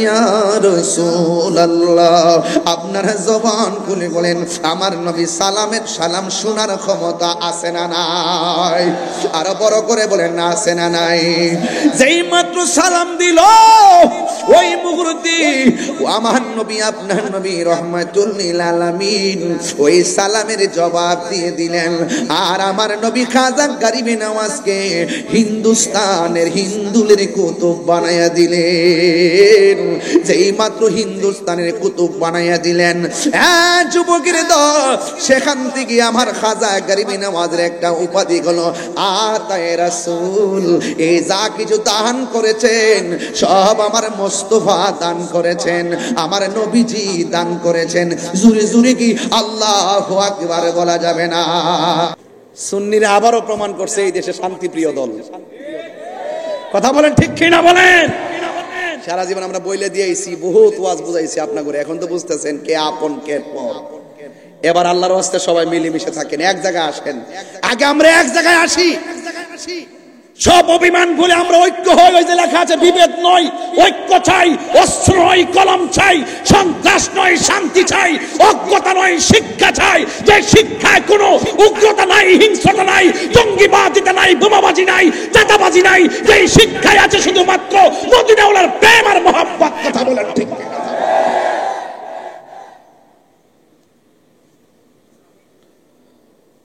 ইয়া রাসূলুল্লাহ। আপনার জবান খুলে বলেন, আমার নবী সালামের সালাম শোনার ক্ষমতা আছে না নাই? আরো বড় করে বলেন, না আছে না নাই? যেই মাত্র সালাম দিল ওই মুহূর্তে আমার নবী আপনার নবী রাহমাতুল লিল আলামিন ওই সালামের জবাব দিয়ে দিলেন। আর আমার নবী খাজা গরিবে নওয়াজকে হিন্দুস্তানের হিন্দুলের কুতুব বানায়া দিলেন। যেই মাত্র হিন্দুস্তানের কুতুব বানাইয়া দিলেন, যুবকের দল, সেখান থেকে আমার খাজা গরিবে নওয়াজের একটা উপাধি হলো আতায়ে রাসূল। এই যা কিছু দান করেছেন সব আমার মোস্তফা দান করেছেন, আমার নবীজি দান করেছেন। জুরে জুরে কি আল্লাহু আকবার বলা যাবে না? সুন্নিরা আবারও প্রমাণ করছে এই দেশে শান্তিপ্রিয় দল। কথা বলেন ঠিক কি না বলেন? সারা জীবন আমরা বইলে দিয়েছি, বহুত ওয়াজ বুঝাইছি আপনাকে, এখন তো বুঝতেছেন কে আপন কে পর। এবার আল্লাহর ওয়াস্তে সবাই মিলেমিশে থাকেন, এক জায়গায় আসেন। আগে আমরা এক জায়গায় আসি, সব অভিমান ভুলে আমরা ঐক্য হই। ওই যে লেখা আছে, বিভেদ নয় ঐক্য চাই, অস্ত্র নয় কলম চাই, সন্ত্রাস নয় শান্তি চাই, অজ্ঞতা নয় শিক্ষা চাই। যে শিক্ষায় কোনো উগ্রতা নাই, হিংস্রতা নাই, জঙ্গিবাদিতা নাই, বোমাবাজি নাই, চাঁদাবাজি নাই, যে শিক্ষায় আছে শুধুমাত্র মদিনাওয়ালার প্রেম আর মহব্বত। কথা বলেন ঠিক না?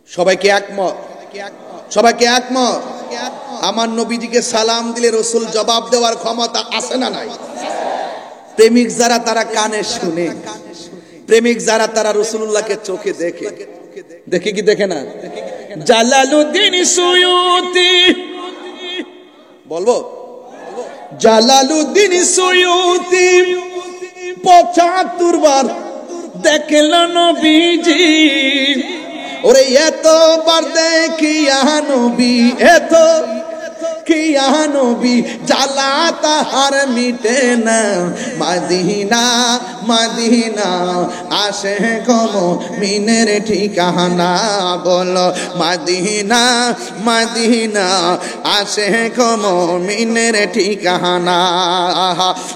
সবাইকে একমত? সবাইকে একমত? আমার নবীজিকে সালাম দিলে রসুল জবাব দেওয়ার ক্ষমতা আছে না নাই? প্রেমিক যারা তারা কানে শুনে, প্রেমিক যারা তারা রাসূলুল্লাহকে চোখে দেখে। দেখে কি দেখে না? জালালউদ্দিন সুয়ুতি, বলবো জালালউদ্দিন সুয়ুতি ৭৫ বার দেখল নবীজি। ওরে এতবার দেখিয়া নবী, এত কিয়া নবী জ্বালা তাহার মিটে না। মদিনা মদিনা আসে গম মিনের ঠিকানা, বলো মদিনা মদিনা আসে গম মিনের ঠিকানা।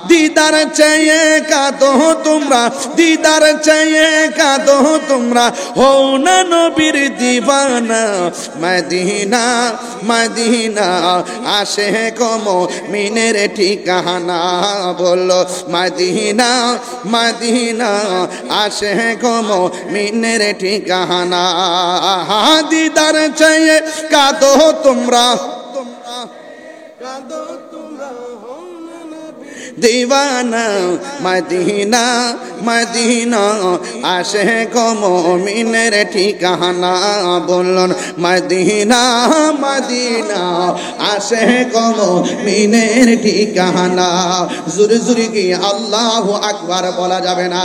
দিদার চেয়ে কাঁদো তোমরা, দিদার চেয়ে কাঁদো তোমরা, হও না নবীর দিবানা। মদিনা মদিনা আসে গম মিনের ঠিকানা, বলো মদিনা মদিনা আসে গম মিনের ঠিকানা। দিদার চেয়ে কাঁদো তোমরা, दीवाना मदीना मदीना आशिक मोमिनेर ठिकाना बोलन मदीना मदीना आशिक मोमिनेर ठिकाना जुरे जुरे की अल्लाहु আকবার বলা যাবে না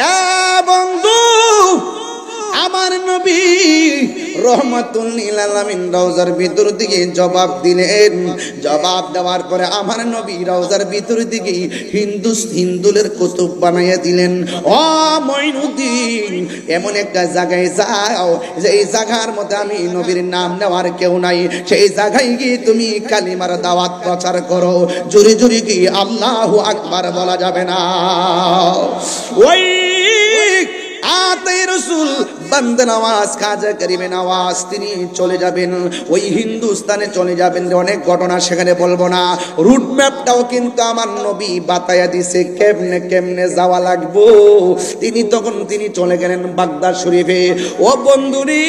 এ বন্ধু আমার নবী রহমাতুল লিল আলামিন রওজার ভিতর দিকে জবাব দিলেন জবাব দেওয়ার পরে আমার নবী রওজার ভিতর দিকে হিন্দুলের কুতুব বানাইয়া দিলেন ও মঈনুদ্দিন এমন একটা জায়গায় যাও যে এই জায়গার মধ্যে আমি নবীর নাম নেওয়ার কেউ নাই সেই জায়গায় গিয়ে তুমি কালিমার দাওয়াত প্রচার করো জোরে জোরে কি আল্লাহু আকবার বলা যাবে না ওই আতে রাসূল বান্দা নওয়াজ খাজা করিমে নওয়াজ তিনি চলে যাবেন ওই হিন্দুস্তানে চলে যাবেন অনেক ঘটনা সেখানে বলবো না রুট ম্যাপটাও কিন্তু আমার নবী বাতায়া দিয়েছে কেমনে কেমনে যাওয়া লাগবো তিনি চলে গেলেন বাগদাদ শরীফে ও বন্ধুরি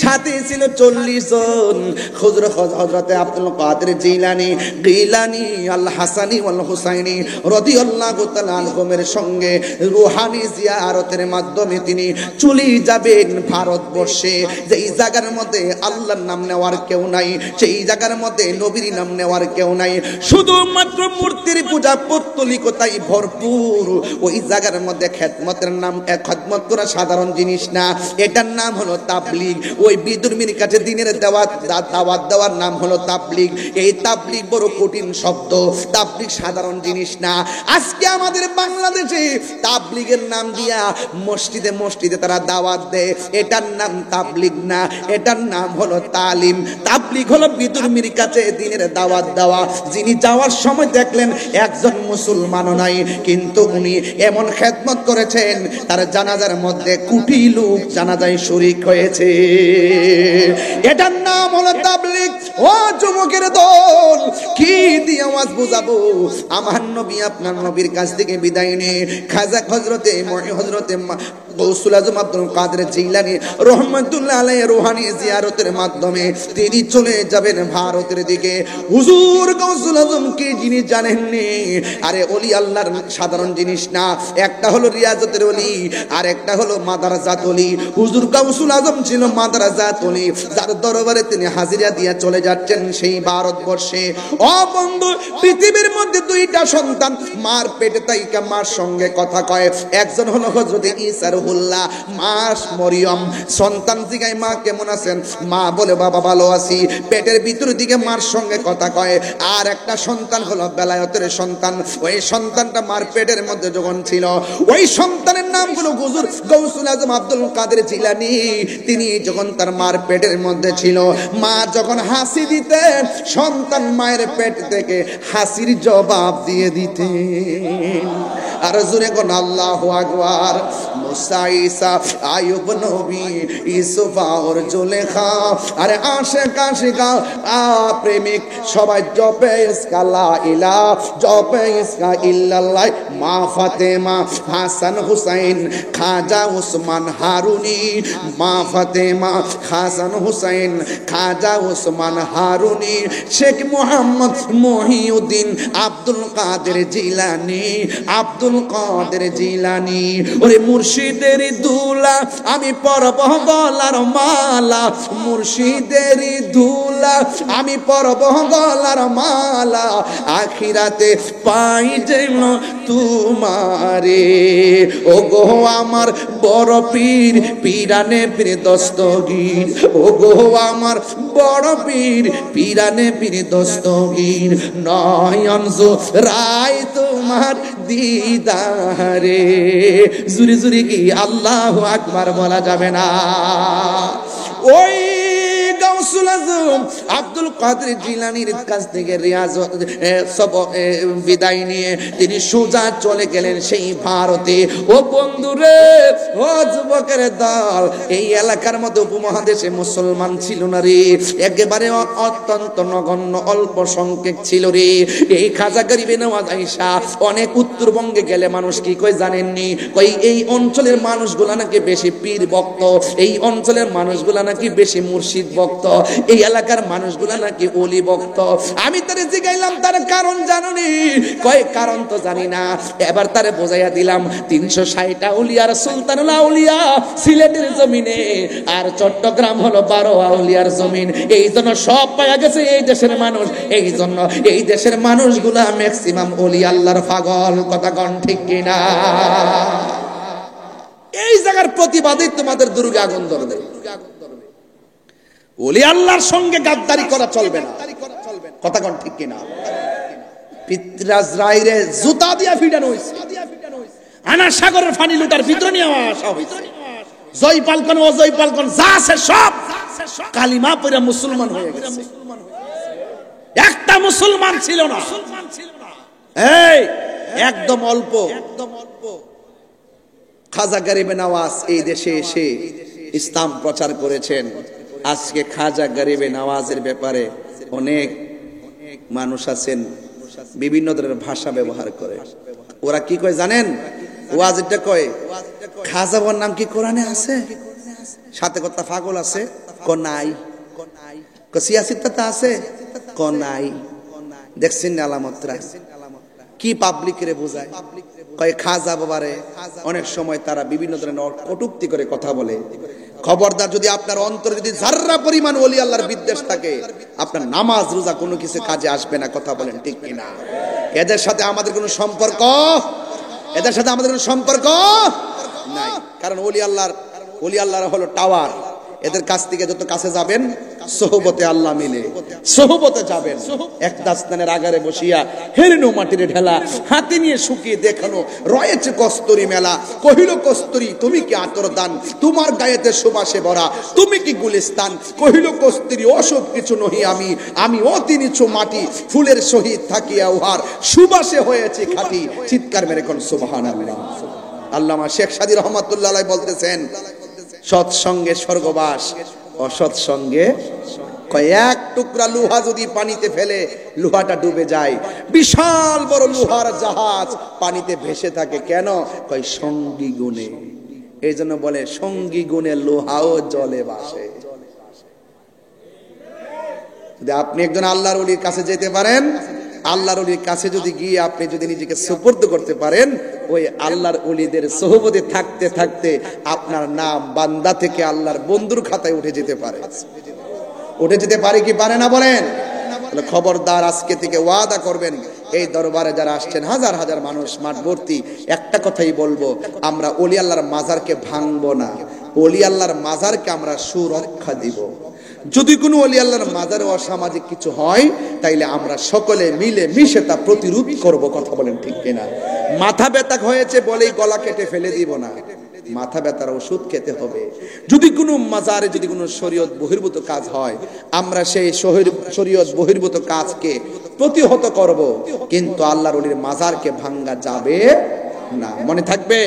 সাথে ছিল 40 জন হযরতে আব্দুল কাদের জিলানী আল হাসানী ওয়াল হুসাইনী রাদিয়াল্লাহু তাআলা আনহুমের সঙ্গে রূহানি জিয়ারতের মাধ্যমে তিনি চলে যাবেন ভারতবর্ষে যেই জায়গার মধ্যে আল্লাহর নাম নেওয়ার কেউ নাই সেই জায়গার মধ্যে নবীর নাম নেওয়ার কেউ নাই শুধুমাত্র মূর্তির পূজা পৌত্তলিকতাই ভরপুর ওই জায়গার মধ্যে খেদমতের নাম খেদমত করা সাধারণ জিনিস না এটার নাম হলো তাবলীগ ওই বিদুর্মীর কাছে দিনের দাওয়াত দেওয়ার নাম হলো তাবলীগ এই তাবলীগ বড় কঠিন শব্দ তাবলীগ সাধারণ জিনিস না আজকে আমাদের বাংলাদেশে তাবলীগের নাম দিয়া মসজিদে তারা দাওয়াত দেয় এটার নাম তাবলীগ না এটার নাম হলো তালিম তাবলীগ হলো বিদুর্মীর কাছে দিনের দাওয়াত দেওয়া যিনি যাওয়ার সময় দেখলেন একজন মুসলমানও নাই কিন্তু উনি এমন খেদমত করেছেন তার জানাজার মধ্যে কোটি লোক জানাজায় শরীক হয়েছে এটার নাম হলো তাবলীগ ও যুবকের দল কি দিয়ে আওয়াজ বুঝাবো আমার নবী আপনার নবীর কাছ থেকে বিদায় নিয়ে খাজা হযরতে গৌসুল আজম আব্দুল কাদের জিলানী রহমাতুল্লাহ আলাইহি রূহানি জিয়ারতের মাধ্যমে তিনি চলে যাবেন ভারতের দিকে হুজুর গৌসুল আজম কি জিনিস জানেননি আরে ওলি আল্লাহর সাধারণ জিনিস না একটা হলো রিয়াজতের ওলি আর একটা হলো মাদারাজাত ওলি হুজুর গৌসুল আজম ছিল মাদারাজাত ওলি যার দরবারে তিনি হাজিরা দিয়ে চলে যাচ্ছেন সেই ভারতবর্ষে ও বন্ধু পৃথিবীর মধ্যে দুইটা সন্তান মার পেটে তাইকা মার সঙ্গে কথা কয় একজন হলো হযরত ঈসা রুহুল্লাহ মা মরিয়ম সন্তান জিগায় মা কেমন আছেন মা বলে বাবা ভালো আছি পেটের ভিতর দিকে মার সঙ্গে কথা কয় আর একটা সন্তান হলো বেলায়েতের সন্তান ওই সন্তানটা মার পেটের মধ্যে যখন ছিল ওই সন্তানের নাম হলো হুজুর গৌসুল আজম আব্দুল কাদের জিলানী তিনি যখন তার মার পেটের মধ্যে ছিল মা যখন হাসি দিতেন সন্তান মায়ের পেট থেকে হাসির জবাব দিয়ে দিতেন আর জোরে কোন আল্লাহু আকবার মুসা ঈসা আইয়ুব নবী ইউসুফ আর জুলেখা আরে আশিক আশিকা প্রেমিক সবাই জপে ইসকা লা ইলাহা জপে ইসকা ইল্লাল্লাহ মা ফাতেমা হাসান হুসাইন খাজা উসমান হারুনি মা ফাতেমা হাসান হুসাইন খাজা উসমান হারুনি শেখ মুহাম্মদ মহিউদ্দিন আব্দুল কাদের জিলানী আব্দুল কাদের জিলানী ওরে মুর্শিদের দুলা আমি পরব গলার মালা মুর্শিদের দুলা আমি পরব গলার মালা আখিরাতে পাই যেন তোমারে ও গো আমার বড় পীর পীরানে পীর দস্তগীর ও গো আমার বড় পীর পীরানে পীর দস্তগীর নয়ন রায় তোমার দিদারে জুরি জুরি কি আল্লাহু আকবার বলা যাবে না ওই গাউসুল আজম আব্দুল কাদের জিলানীর কাছ থেকে রিয়াজত বিদায় নিয়ে তিনি সোজা চলে গেলেন সেই ভারতে ও বন্ধুরে ও যুবকের দল এই এলাকার মধ্যে উপমহাদেশে মুসলমান ছিল না রে একেবারে অত্যন্ত নগণ্য অল্প সংখ্যক ছিল রে এই খাজা গরিবে নওয়াজ আয়েশা অনেক উত্তরবঙ্গে গেলে মানুষ কি কই জানেননি কই এই অঞ্চলের মানুষগুলা নাকি বেশি পীর ভক্ত এই অঞ্চলের মানুষগুলা নাকি বেশি মুর্শিদ ভক্ত এই এলাকার মানুষগুলা নাকি ওলি ভক্ত। আমি তারে জিগাইলাম তার কারণ জানুনি? কয় কারণ তো জানি না। এবার তারে বোঝাইয়া দিলাম 360টা আউলিয়ার সুলতানুল আউলিয়া সিলেটের জমিনে, আর চট্টগ্রাম হলো 12 আউলিয়ার জমিন। এই জন্য সব পাওয়া গেছে এই দেশের মানুষ। এই জন্য এই দেশের মানুষগুলা ম্যাক্সিমাম ওলি আল্লাহর পাগল। কথা কোন ঠিক কিনা? এই জায়গার প্রতিবাদে তোমাদের দুর্গে আগুন ধরবে। ওলি আল্লাহর সঙ্গে গাদ্দারি করা চলবে না। কথা কোন ঠিক কিনা? পিতরাজ রায়রে জুতা দিয়া ফিডানো হইছে, আনা সাগরের পানি লুটার ভিতর নিয়ে আসা হইছে। জয়পাল কোন অজয়পাল কোন যা আছে সব কালিমা পড়ে মুসলমান হয়ে গেছে। একটা মুসলমান ছিল না। এই একদম অল্প খাজা গরিবে নওয়াজ এই দেশে এসে ইসলাম প্রচার করেছেন। আজকে খাজা গরিবে নওয়াজের ব্যাপারে অনেক মানুষ আছেন বিভিন্ন ধরনের ভাষা ব্যবহার করে। ওরা কি কয় জানেন? ওয়াজিটা কয় খাজা বাবার নাম কি কোরআনে আছে? সাথে কথা পাগল আছে ক নাই, ক সিয়াসিত্তা আছে ক নাই। দেখছেন আলামতরা কি পাবলিকরে বোঝায়। কয় খাজা বাবারে অনেক সময় তারা বিভিন্ন ধরনের কটূক্তি করে কথা বলে। খবরদার, যদি আপনার অন্তরে যদি যাররা পরিমাণ ওলি আল্লাহর বিদ্বেষ থাকে, আপনার নামাজ রোজা কোনো কিছু কাজে আসবে না। কথা বলেন ঠিক কিনা? এদের সাথে আমাদের কোনো সম্পর্ক, এদের সাথে আমাদের কোনো সম্পর্ক নাই। কারণ ওলি আল্লাহর হলো টাওয়ার। এদের কাছ থেকে যত কাছে যাবেন সোহবতে আল্লাহ মিলে সোহবতে যাবেন। এক দাস্তানের আগারে বসিয়া হেরেনো মাটির ঢেলা হাতে নিয়ে শুকিয়ে দেখানো রয়েছে কস্তুরী মেলা। কহিল কস্তুরী তুমি কি আতর দান, তোমার গায়েতে সুবাসে ভরা তুমি কি গুলিস্তান। কহিল কস্তুরী অসব কিছু নহি আমি, আমি অতি নিচু মাটি ফুলের সহিত থাকিয়া উহার সুবাসে হয়েছে খাঁটি। চিৎকার মেরে কোন সুবহানাল্লাহ। আল্লামা শেখ সাদী রহমাতুল্লাহ আলাইহি বলতেছেন, সৎসঙ্গে স্বর্গবাস, অসৎ সঙ্গে কয়েক টুকরা লোহা যদি পানিতে ফেলে লোহাটা ডুবে যায়। বিশাল বড় লোহার জাহাজ পানিতে ভেসে থাকে কেন? কয় সঙ্গী গুণে। এই জন্য বলে সঙ্গী গুণে লোহাও জলে ভাসে। যদি আপনি একজন আল্লাহর ওলির কাছে যেতে পারেন, আল্লাহর ওলির কাছে যদি গিয়ে আপনি যদি নিজেকে সুপুর্দ করতে পারেন, ওই আল্লাহর ওলিদের সোহবতে থাকতে থাকতে আপনার নাম বান্দা থেকে আল্লাহর বন্ধুর খাতায় উঠে যেতে পারে। উঠে যেতে পারে কি পারে না বলেন? তাহলে খবরদার, আজকে থেকে ওয়াদা করবেন এই দরবারে যারা আসছেন হাজার হাজার মানুষ মাঠ ভর্তি, একটা কথাই বলবো, আমরা ওলি আল্লাহর মাজারকে ভাঙবো না। ওলি আল্লাহর মাজারকে আমরা সুরক্ষা দিব। যদি কোনো ওলি আল্লাহর মাজারে অসামাজিক কিছু হয় তাইলে আমরা সকলে মিলে মিশে তা প্রতিরোধ করব। কথা বলেন ঠিক কিনা? মাথা ব্যথা হয়েছে বলেই গলা কেটে ফেলে দিব না, মাথা ব্যথার ওষুধ খেতে হবে। যদি কোনো মাজারে যদি কোনো শরীয়ত বহির্ভূত কাজ হয়, আমরা সেই শরীয়ত বহির্ভূত কাজকে প্রতিহত করব, কিন্তু আল্লাহর ওলির মাজারকে ভাঙ্গা যাবে না। মনে থাকবে,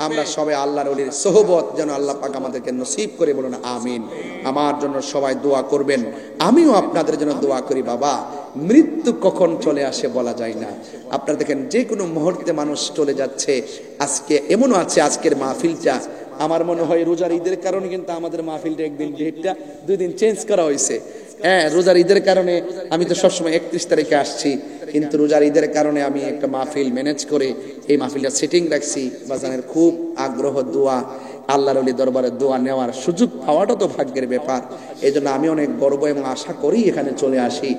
আমরা সবাই আল্লাহর ওলির সোহবত যেন আল্লাহ পাক আমাদেরকে নসিব করে, বলুন আমিন। আমার জন্য সবাই দোয়া করবেন, আমিও আপনাদের জন্য দোয়া করি। বাবা, মৃত্যু কখন চলে আসে বলা যায় না। আপনারা দেখেন যে কোনো মুহূর্তে মানুষ চলে যাচ্ছে। আজকে এমনও আছে, আজকের মাহফিলটা আমার মনে হয় রোজার ঈদের কারণে কিন্তু আমাদের মাহফিলটা একদিন ডেটটা 2 দিন চেঞ্জ করা হয়েছে। হ্যাঁ, রোজার ঈদের কারণে আমি তো সবসময় 31 তারিখে আসছি, কিন্তু রোজার ঈদের কারণে আমি একটা মাহফিল ম্যানেজ করে এই মাহফিলটা সেটিং রাখছি। বাজানের খুব আগ্রহ, দোয়া, আল্লাহর ওলি দরবারে দোয়া নেওয়ার সুযোগ পাওয়াটা তো ভাগ্যের ব্যাপার। এই জন্য আমি অনেক গর্ব এবং আশা করি এখানে চলে আসি।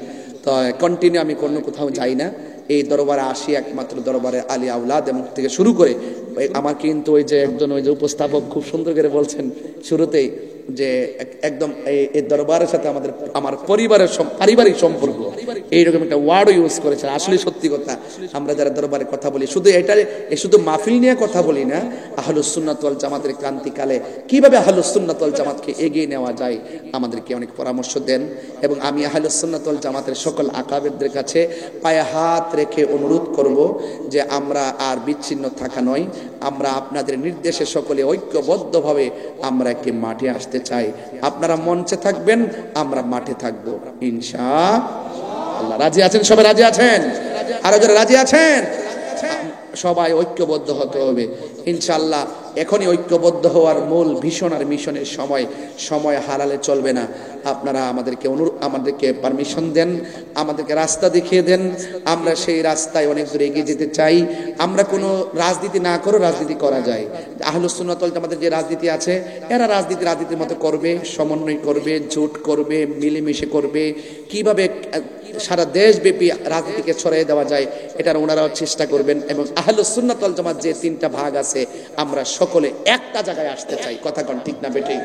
তো কন্টিনিউ আমি কোনো কোথাও যাই না, এই দরবারে আসি একমাত্র দরবারে আলী আউলাদ এবং থেকে শুরু করে আমার কিন্তু ওই যে একজন ওই যে উপস্থাপক খুব সুন্দর করে বলছেন শুরুতেই যে একদম এই দরবারের সাথে আমার পরিবারের পারিবারিক সম্পর্ক, এইরকম একটা ওয়ার্ডও ইউজ করেছেন। আসলে সত্যি কথা, আমরা যারা দরবারে কথা বলি শুধু মাহফিল নিয়ে কথা বলি না, আহলুস সুন্নাত ওয়াল জামাতের ক্রান্তিকালে কিভাবে আহলুস সুন্নাত ওয়াল জামাতকে এগিয়ে নেওয়া যায় আমাদেরকে অনেক পরামর্শ দেন। এবং আমি আহলুস সুন্নাত ওয়াল জামাতের সকল আকাবেরদের কাছে পায়ে হাত রেখে অনুরোধ করব যে আমরা আর বিচ্ছিন্ন থাকা নয়, আমরা আপনাদের নির্দেশে সকলে ঐক্যবদ্ধভাবে আমরা একে মাঠে আসতে চাই। আপনারা মঞ্চে থাকবেন, আমরা মাঠে থাকবো ইনশাআল্লাহ। রাজি আছেন? সবাই রাজি আছেন? আরো যারা রাজি আছেন, সবাই ঐক্যবদ্ধ হতে হবে ইনশাআল্লাহ। এখনই ঐক্যবদ্ধ হওয়ার মূল ভীষণ আর মিশনের সময় হারালে চলবে না। আপনারা আমাদেরকে পারমিশন দেন, আমাদেরকে রাস্তা দেখিয়ে দেন, আমরা সেই রাস্তায় অনেক দূর এগিয়ে যেতে চাই। আমরা কোনো রাজনীতি না করে রাজনীতি করা যায়। আহলুস সুন্নাত ওয়াল জামাতের যে রাজনীতি আছে, এরা রাজনীতির মতো করবে, সমন্বয় করবে, জোট করবে, মিলেমিশে করবে, কিভাবে সারা দেশব্যাপী রাজনীতিকে ছড়িয়ে দেওয়া যায় এটার ওনারাও চেষ্টা করবেন। এবং আহলুস সুন্নাত ওয়াল জামাত যে 3টা ভাগ আছে, আমরা সকলে একটা জায়গায় আসতে চাই। কথা কোন ঠিক না বেঠিক?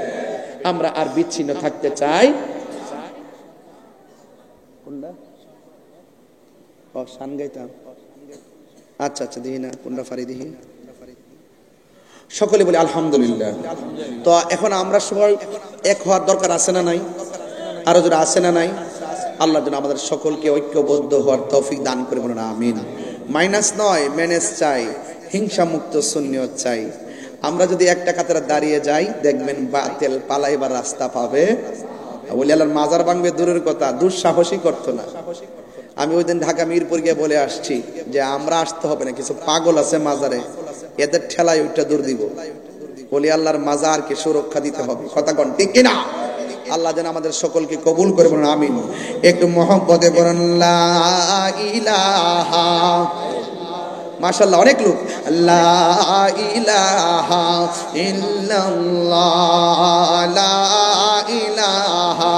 আমরা আর বিচ্ছিন্ন থাকতে চাই। আচ্ছা আচ্ছা, দিহি না কোনটা ফারি দিহি, সকলে বলি আলহামদুলিল্লাহ। তো এখন আমরা সবাই এক হওয়ার দরকার আছে না নাই? আরো যারা আছে না নাই? আল্লাহ যেন আমাদের সকলকে ঐক্যবদ্ধ হওয়ার তৌফিক দান করে, বলুন আমিন। মাইনাস নয়, ম্যানেজ চাই, হিংসা মুক্ত সুন্নিয়ত চাই। আমরা যদি একটা কাতারে দাঁড়িয়ে যাই, দেখবেন বাতিল পালাইবার রাস্তা পাবে। ওলি আল্লাহর মাজার ভাঙবে দূরের কথা, দুঃসাহসই করতো না। আমি ওই দিন ঢাকা মিরপুর গিয়ে বলে আসছি যে আমরা আসতে হবে না, কিছু পাগল আছে মাজারে, এদের ঠেলায় ওইটা দূর দিব। ওলি আল্লাহর মাজারকে সুরক্ষা দিতে হবে। কথা কোন ঠিক কিনা? আল্লাহ যেন আমাদের সকলকে কবুল করে, বলুন আমিন। একটু মহব্বতে বলুন লা ইলাহা। মাশাআল্লাহ, অনেক লোক লা ইলাহা ইল্লাল্লাহ, লা ইলাহা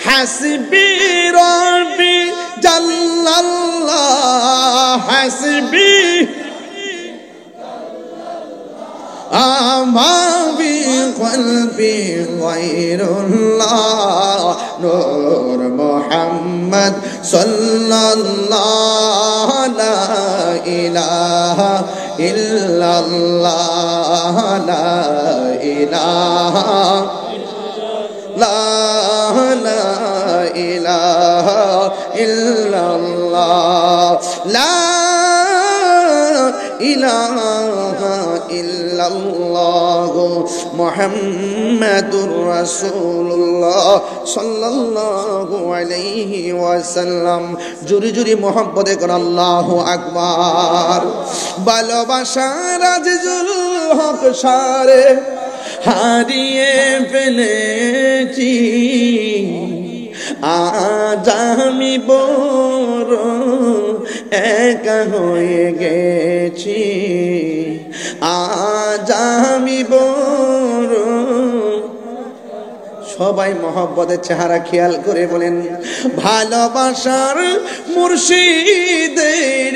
হাসবি রব্বি জাল্লাল্লাহ, হাসবি আমা বি কলবি গায়রুল্লাহ, নূর মুহাম্মদ সাল্লাল্লাহ, লা ইলাহা ইল্লাল্লাহ, লা ইলাহা লা ইলাহা ইল্লাল্লাহ, লা ইলাহা ইল্লাল্লাহ মুহাম্মাদুর রাসূলুল্লাহ সাল্লাল্লাহু আলাইহি ওয়াসাল্লাম। জোরে জোরে মুহাব্বতে কর আল্লাহু আকবার। ভালোবাসার আজিজুল হক সারে হারিয়ে ফেলেছি, আজ আমি বড় একা হয়ে গেছি, আজ আমি বড়। সবাই মহব্বতের চেহারা খেয়াল করে বলেন, ভালোবাসার মুর্শিদের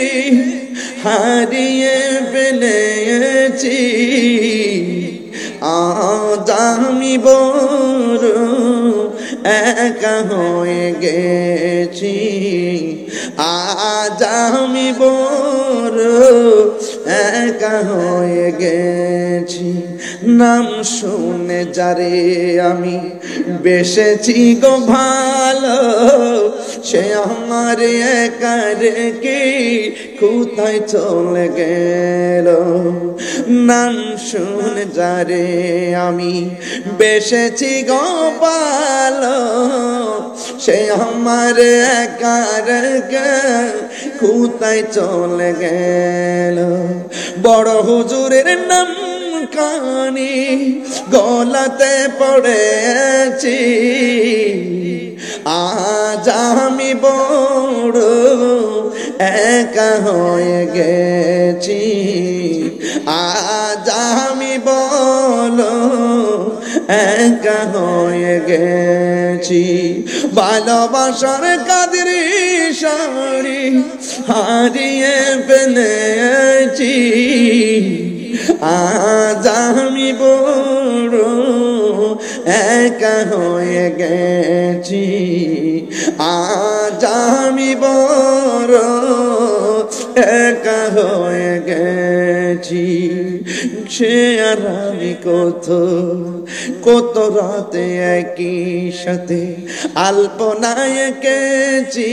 হারিয়ে ফেলেছি, আজ আমি বড় একা হয়ে গেছি, আজ আমি বড় একা হয়ে গেছি। নাম শুনে যারে আমি বেসেছি গো ভালো, সে আমার একা রেখে কোথায় চলে গেল। নাম শুনে যারে আমি বেসেছি গো ভালো, সে আমার একা রেখে কোথায় চলে গেল। বড় হুজুরের নাম কানি গলাতে পড়েছি, আজ আমি বড় একা হয়ে গেছি, আজ আমি বড় একা হয়ে গেছি। ভালোবাসার কাদের শাড়ি হারিয়ে ফেলেছি, আজ আমি বড় একা হয়ে গেছি, আজ আমি বড় একা হয়ে গেছি। সে আর আমি কত রাতে একই সাথে আলপনায় এঁকেছি,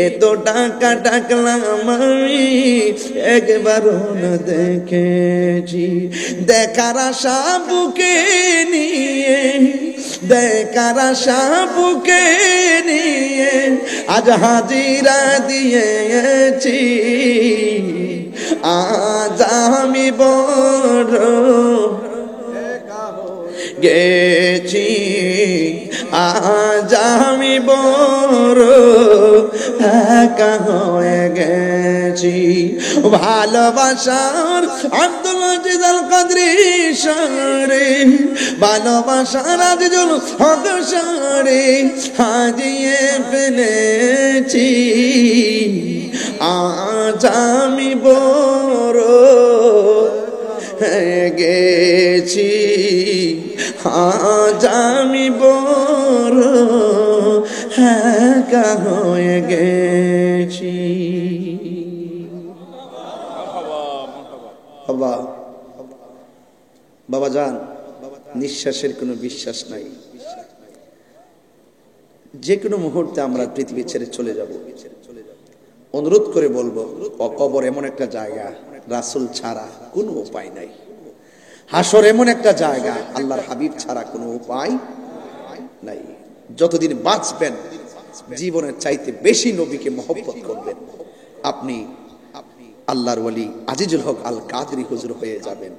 এত টাকা ডাকলাম আমি একবারও না দেখেছি। দেখার আশা বুকে নিয়ে, দেখার আশা বুকে নিয়ে আজ হাজিরা দিয়েছি, আজ আমি বড় গেছি, আজ আমি বড় একা হয়ে গেছি। ভালোবাসার আব্দুল আজিজ আল কাদরি সারে, ভালোবাসার আজিজুল হক সারে হারিয়ে ফেলেছি। আজ আমি বড় হয়ে গেছি, আজ আমি বড় একা হয়ে গেছি। বাবা, বাবা যান, নিঃশ্বাসের কোনো বিশ্বাস নাই। যে কোনো মুহূর্তে আমরা পৃথিবী ছেড়ে চলে যাব। অনুরোধ করে বলবো, কবর এমন একটা জায়গা রাসূল ছাড়া কোনো উপায় নাই। হাসর এমন একটা জায়গা আল্লাহর হাবিব ছাড়া কোনো উপায় নাই। যতদিন বাঁচবেন জীবনের চাইতে বেশি নবীকে মহব্বত করবেন, আপনি আল্লাহর ওয়ালি আজিজুল হক আল কাদরি হুজুর হয়ে যাবেন।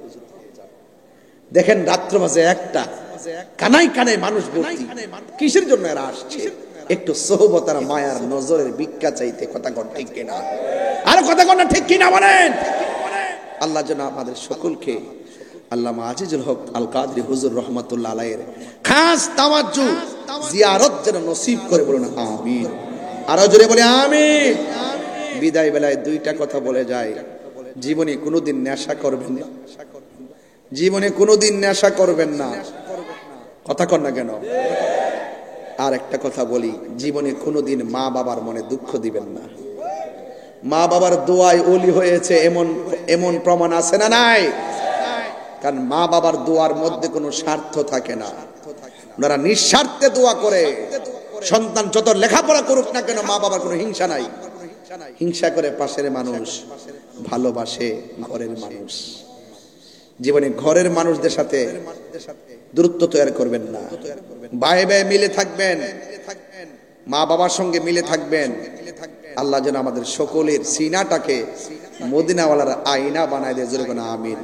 দেখেন রাত্র বাজে একটা, কানায় কানায় মানুষ ভর্তি। কিসের জন্য এরা আসছে? একটু সোহবত আর মায়ার নজরের ভিক্ষা চাইতে। কথা কোন ঠিক কিনা? আর কথা কোন ঠিক কিনা বলেন? আল্লাহ যেন আমাদের সকলকে আল্লামা আজিজুল হক আল কাদরি হুজুর রহমাতুল্লাহ আলাইহির খাস তাওয়াজ্জু জিয়ারত যেন নসিব করে, বলুন আমিন। আরো জোরে বলে আমিন। বিদায় বেলায় দুইটা কথা বলে যায়, জীবনে কোনোদিন নেশা করবেন না, জীবনে কোনোদিন নেশা করবেন না। কথা কন না কেন? আর একটা কথা বলি, জীবনে কোনোদিন মা বাবার মনে দুঃখ দিবেন না। মা বাবার দোয়ায় ওলি হয়েছে এমন প্রমাণ আছে না নাই? কারণ মা বাবার দোয়ার মধ্যে কোনো স্বার্থ থাকে না, ওনারা নিঃস্বার্থে দোয়া করে। সন্তান যত লেখাপড়া করুক না কেন, মা বাবার কোনো হিংসা নাই। হিংসা করে পাশের মানুষ, ভালোবাসে ঘরের মানুষ। জীবনে ঘরের মানুষদের সাথে দূরত্ব তৈরি করবেন না। ভাই ভাই মিলে থাকবেন, মা বাবার সঙ্গে মিলে থাকবেন। আল্লাহ যেন আমাদের সকলের সিনাটাকে মদিনাওয়ালার আয়না বানায় দেয়। জোরে বলেন আমিন।